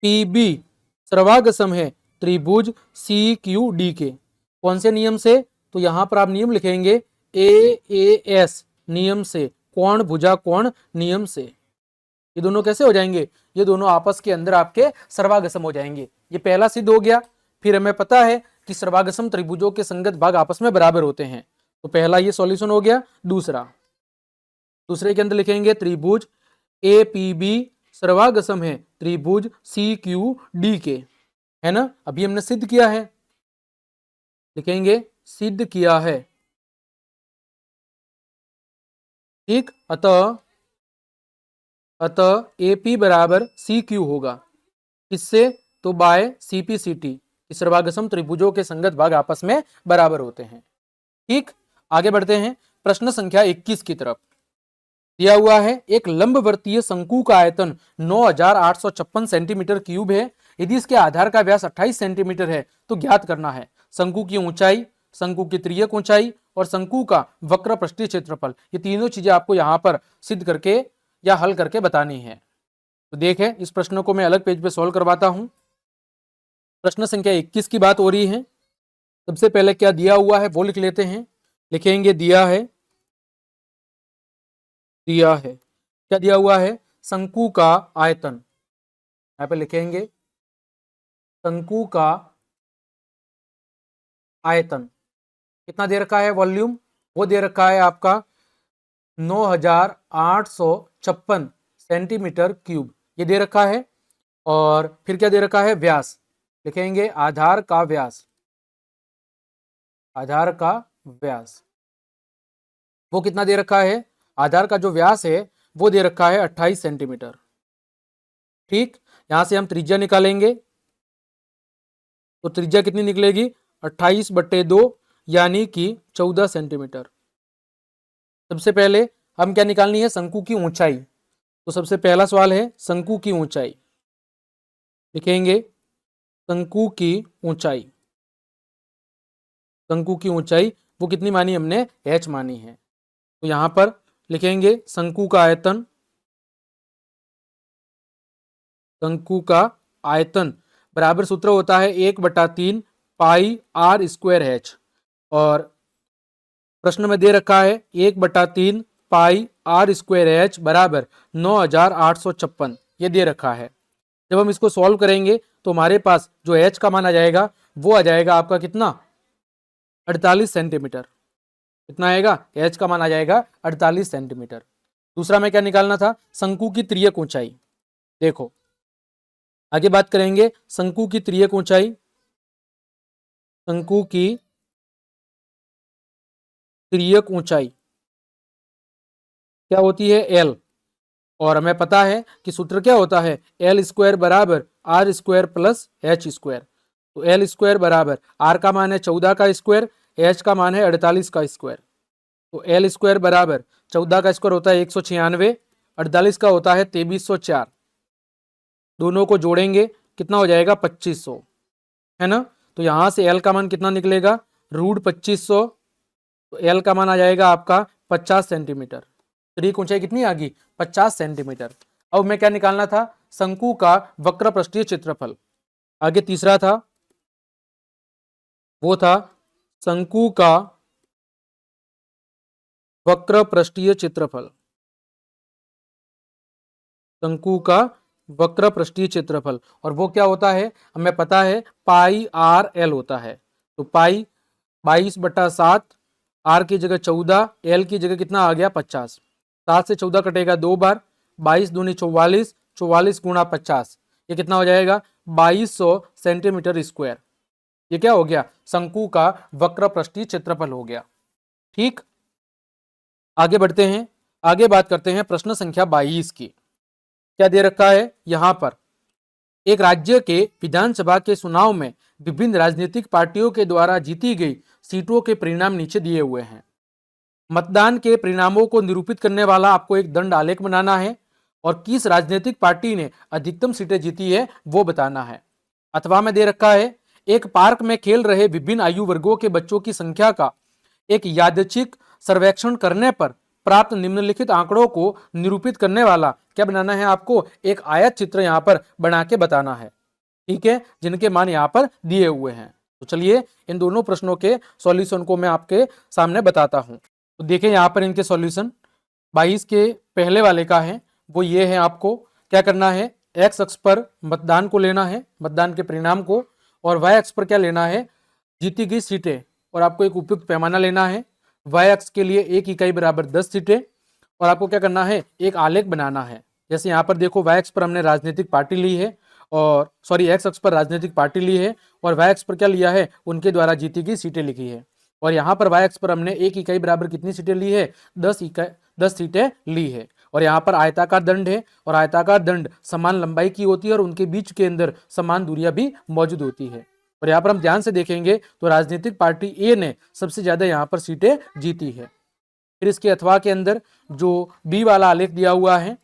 Speaker 1: पी बी सर्वागसम है त्रिभुज सी क्यू डी के, कौन से नियम से, तो यहां पर आप नियम लिखेंगे एएस नियम से, कोण भुजा कोण नियम से। ये दोनों कैसे हो जाएंगे, ये दोनों आपस के अंदर आपके सर्वागसम हो जाएंगे। ये पहला सिद्ध हो गया। फिर हमें पता है कि सर्वागसम त्रिभुजों के संगत भाग आपस में बराबर होते हैं, तो पहला ये सॉल्यूशन हो गया। दूसरे के अंदर लिखेंगे त्रिभुज ए पी बी सर्वागसम है त्रिभुज सी क्यू डी के, है ना, अभी हमने सिद्ध किया है, लिखेंगे सिद्ध किया है। ठीक, अतः AP बराबर CQ होगा, किससे, तो बाय CPCT, सर्वागसम त्रिभुजों के संगत भाग आपस में बराबर होते हैं। ठीक, आगे बढ़ते हैं प्रश्न संख्या 21 की तरफ। दिया हुआ है एक लंबवर्तीय शंकु का आयतन 9856 सेंटीमीटर क्यूब है, यदि इसके आधार का व्यास 28 सेंटीमीटर है तो ज्ञात करना है शंकु की ऊंचाई, शंकु की तिर्यक ऊंचाई और शंकु का वक्र पृष्ठीय क्षेत्रफल। ये तीनों चीजें आपको यहां पर सिद्ध करके या हल करके बतानी है। तो देखें, इस प्रश्न को मैं अलग पेज पे सॉल्व करवाता हूं। प्रश्न संख्या 21 की बात हो रही है। सबसे पहले क्या दिया हुआ है वो लिख लेते हैं। लिखेंगे दिया है क्या दिया हुआ है, शंकु का आयतन। यहां पे लिखेंगे शंकु का आयतन कितना दे रखा है, वॉल्यूम वो दे रखा है आपका 9856 सेंटीमीटर क्यूब, ये दे रखा है। और फिर क्या दे रखा है, व्यास। लिखेंगे आधार का व्यास, आधार का व्यास वो कितना दे रखा है, आधार का जो व्यास है वो दे रखा है 28 सेंटीमीटर। ठीक, यहां से हम त्रिज्या निकालेंगे। तो त्रिज्या कितनी निकलेगी, 28/2 यानी कि 14 सेंटीमीटर। सबसे पहले हम क्या निकालनी है, शंकु की ऊंचाई। तो सबसे पहला सवाल है शंकु की ऊंचाई। लिखेंगे शंकु की ऊंचाई, शंकु की ऊंचाई वो कितनी मानी हमने, h मानी है। तो यहां पर लिखेंगे शंकु का आयतन, शंकु का आयतन बराबर सूत्र होता है 1/3 पाई r स्क्वायर h। और प्रश्न में दे रखा है 1/3 पाई r स्क्वायर h बराबर 9856, ये दे रखा है। जब हम इसको सॉल्व करेंगे तो हमारे पास जो h का मान आ जाएगा वो आ जाएगा आपका कितना, 48 सेंटीमीटर। कितना आएगा, h का मान आ जाएगा 48 सेंटीमीटर। दूसरा में क्या निकालना था, शंकु की तिर्यक ऊंचाई। देखो आगे बात करेंगे शंकु की तिर्यक ऊंचाई। शंकु की तिर्यक ऊंचाई क्या होती है, l। और हमें पता है कि सूत्र क्या होता है, एल स्क्वायर बराबर R square plus H square. तो एल स्क्वायर बराबर आर का मान है 14 का स्क्वायर, एच का मान है 48 का स्क्वायर। तो एल स्क्वायर बराबर 14 का स्क्वायर होता है 196, 48 का होता है 2304। दोनों को जोड़ेंगे कितना हो जाएगा, 2500, है ना। तो यहां से एल का मान कितना निकलेगा, √2500। तो एल का मान आ जाएगा आपका 50 सेंटीमीटर। तिर्यक ऊंचाई कितनी आ गई, 50 सेंटीमीटर। अब मैं क्या निकालना था, शंकु का वक्र पृष्ठीय क्षेत्रफल। आगे तीसरा था, वो था शंकु का वक्र पृष्ठीय क्षेत्रफल। शंकु का वक्र पृष्ठीय क्षेत्रफल, और वो क्या होता है हमें पता है, पाई आर एल होता है। तो पाई 22/7, आर की जगह 14, एल की जगह कितना आ गया 50। 7 से 14 कटेगा 2 बार, 22 दूनी 44, 44 गुणा 50, ये कितना हो जाएगा 2200 सेंटीमीटर स्क्वायर। ये क्या हो गया, शंकु का वक्र पृष्ठीय क्षेत्रफल हो गया। ठीक, आगे बढ़ते हैं। आगे बात करते हैं प्रश्न संख्या 22 की। क्या दे रखा है, यहां पर एक राज्य के विधानसभा के चुनाव में विभिन्न राजनीतिक पार्टियों के द्वारा जीती गई सीटों के परिणाम नीचे दिए हुए हैं। मतदान के परिणामों को निरूपित करने वाला आपको एक दंड आलेख बनाना है और किस राजनीतिक पार्टी ने अधिकतम सीटें जीती है वो बताना है। अथवा में दे रखा है, एक पार्क में खेल रहे विभिन्न आयु वर्गों के बच्चों की संख्या का एक यादृच्छिक सर्वेक्षण करने पर प्राप्त निम्नलिखित आंकड़ों को निरूपित करने वाला क्या बनाना है, आपको एक आयत चित्र यहां पर बना के बताना है। ठीक है, जिनके मान यहां पर दिए हुए हैं। तो चलिए इन दोनों प्रश्नों के सॉल्यूशन को मैं आपके सामने बताता हूं। तो देखें यहां पर इनके सॉल्यूशन 22 के पहले वाले का है, वो ये है। आपको क्या करना है, एक्स अक्ष पर मतदान को लेना है, मतदान के परिणाम को, और वाई अक्ष पर क्या लेना है, जीती गई सीटें। और आपको एक उपयुक्त पैमाना लेना है। वाई अक्ष के लिए 1 इकाई बराबर 10 सीटें, और आपको क्या करना है, एक आलेख बनाना है। जैसे यहाँ पर देखो, वाई अक्ष पर हमने राजनीतिक पार्टी ली है, और सॉरी एक्स अक्ष पर राजनीतिक पार्टी ली है, और वाई अक्ष पर क्या लिया है, उनके द्वारा जीती गई सीटें लिखी है। और यहाँ पर वाई अक्ष पर हमने 1 इकाई बराबर कितनी सीटें ली है, 10 सीटें ली है। और यहाँ पर आयताकार दंड है, और आयताकार दंड समान लंबाई की होती है, और उनके बीच के अंदर समान दूरियां भी मौजूद होती है। और यहाँ पर हम ध्यान से देखेंगे तो राजनीतिक पार्टी ए ने सबसे ज्यादा यहाँ पर सीटें जीती है। फिर इसके अथवा के अंदर जो बी वाला आलेख दिया हुआ है,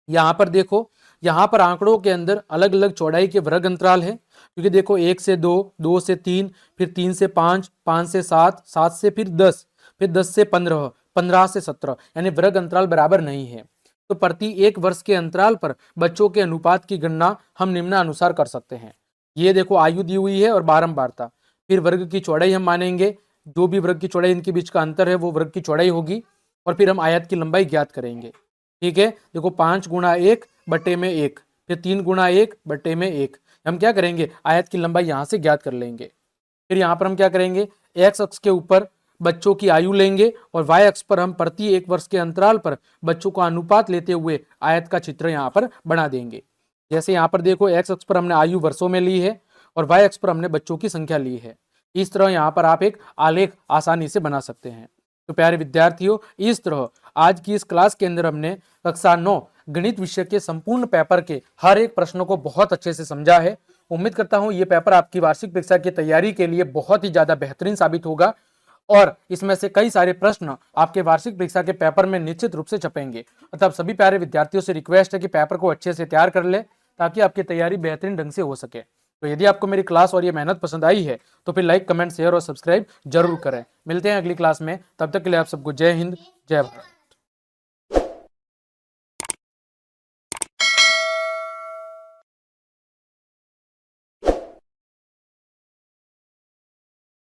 Speaker 1: यहाँ पर देखो, यहाँ पर आंकड़ों के अंदर अलग अलग चौड़ाई के वर्ग अंतराल है। क्योंकि देखो 1 से 2, 2 से 3, फिर 3 से 5, 5 से 7, 7 से फिर 10, फिर 10 से 15, 15 से 17, यानी वर्ग अंतराल बराबर नहीं है। तो प्रति 1 वर्ष के अंतराल पर बच्चों के अनुपात की गणना हम निम्नानुसार कर सकते हैं। ये देखो आयु दी हुई है और बारंबारता। फिर वर्ग की चौड़ाई हम मानेंगे, जो भी वर्ग की चौड़ाई इनके बीच का अंतर है वो वर्ग की चौड़ाई होगी। और फिर हम आयत की लंबाई ज्ञात करेंगे। ठीक है, देखो 5 गुणा 1 बटे में 1, फिर 3 गुणा 1 बटे में 1। हम क्या करेंगे, आयत की लंबाई यहां से ज्ञात कर लेंगे। फिर यहाँ पर हम क्या करेंगे, एक्स अक्ष के ऊपर बच्चों की आयु लेंगे और वाई अक्ष पर हम प्रति 1 वर्ष के अंतराल पर बच्चों का अनुपात लेते हुए आयत का चित्र यहाँ पर बना देंगे। जैसे यहाँ पर देखो एक्स अक्ष पर हमने आयु वर्षों में ली है और वाई अक्ष पर हमने बच्चों की संख्या ली है। इस तरह यहाँ पर आप एक आलेख आसानी से बना सकते हैं। तो प्यारे विद्यार्थियों, इस तरह आज की इस क्लास के अंदर हमने कक्षा 9 गणित विषय के संपूर्ण पेपर के हर एक प्रश्न को बहुत अच्छे से समझा है। उम्मीद करता हूं ये पेपर आपकी वार्षिक परीक्षा की तैयारी के लिए बहुत ही ज्यादा बेहतरीन साबित होगा और इसमें से कई सारे प्रश्न आपके वार्षिक परीक्षा के पेपर में निश्चित रूप से छपेंगे। अतः सभी प्यारे विद्यार्थियों से रिक्वेस्ट है कि पेपर को अच्छे से तैयार कर ले ताकि आपकी तैयारी बेहतरीन ढंग से हो सके। तो यदि आपको मेरी क्लास और ये मेहनत पसंद आई है तो फिर लाइक, कमेंट, शेयर और सब्सक्राइब जरूर करें। मिलते हैं अगली क्लास में, तब तक के लिए आप सबको जय हिंद, जय भारत।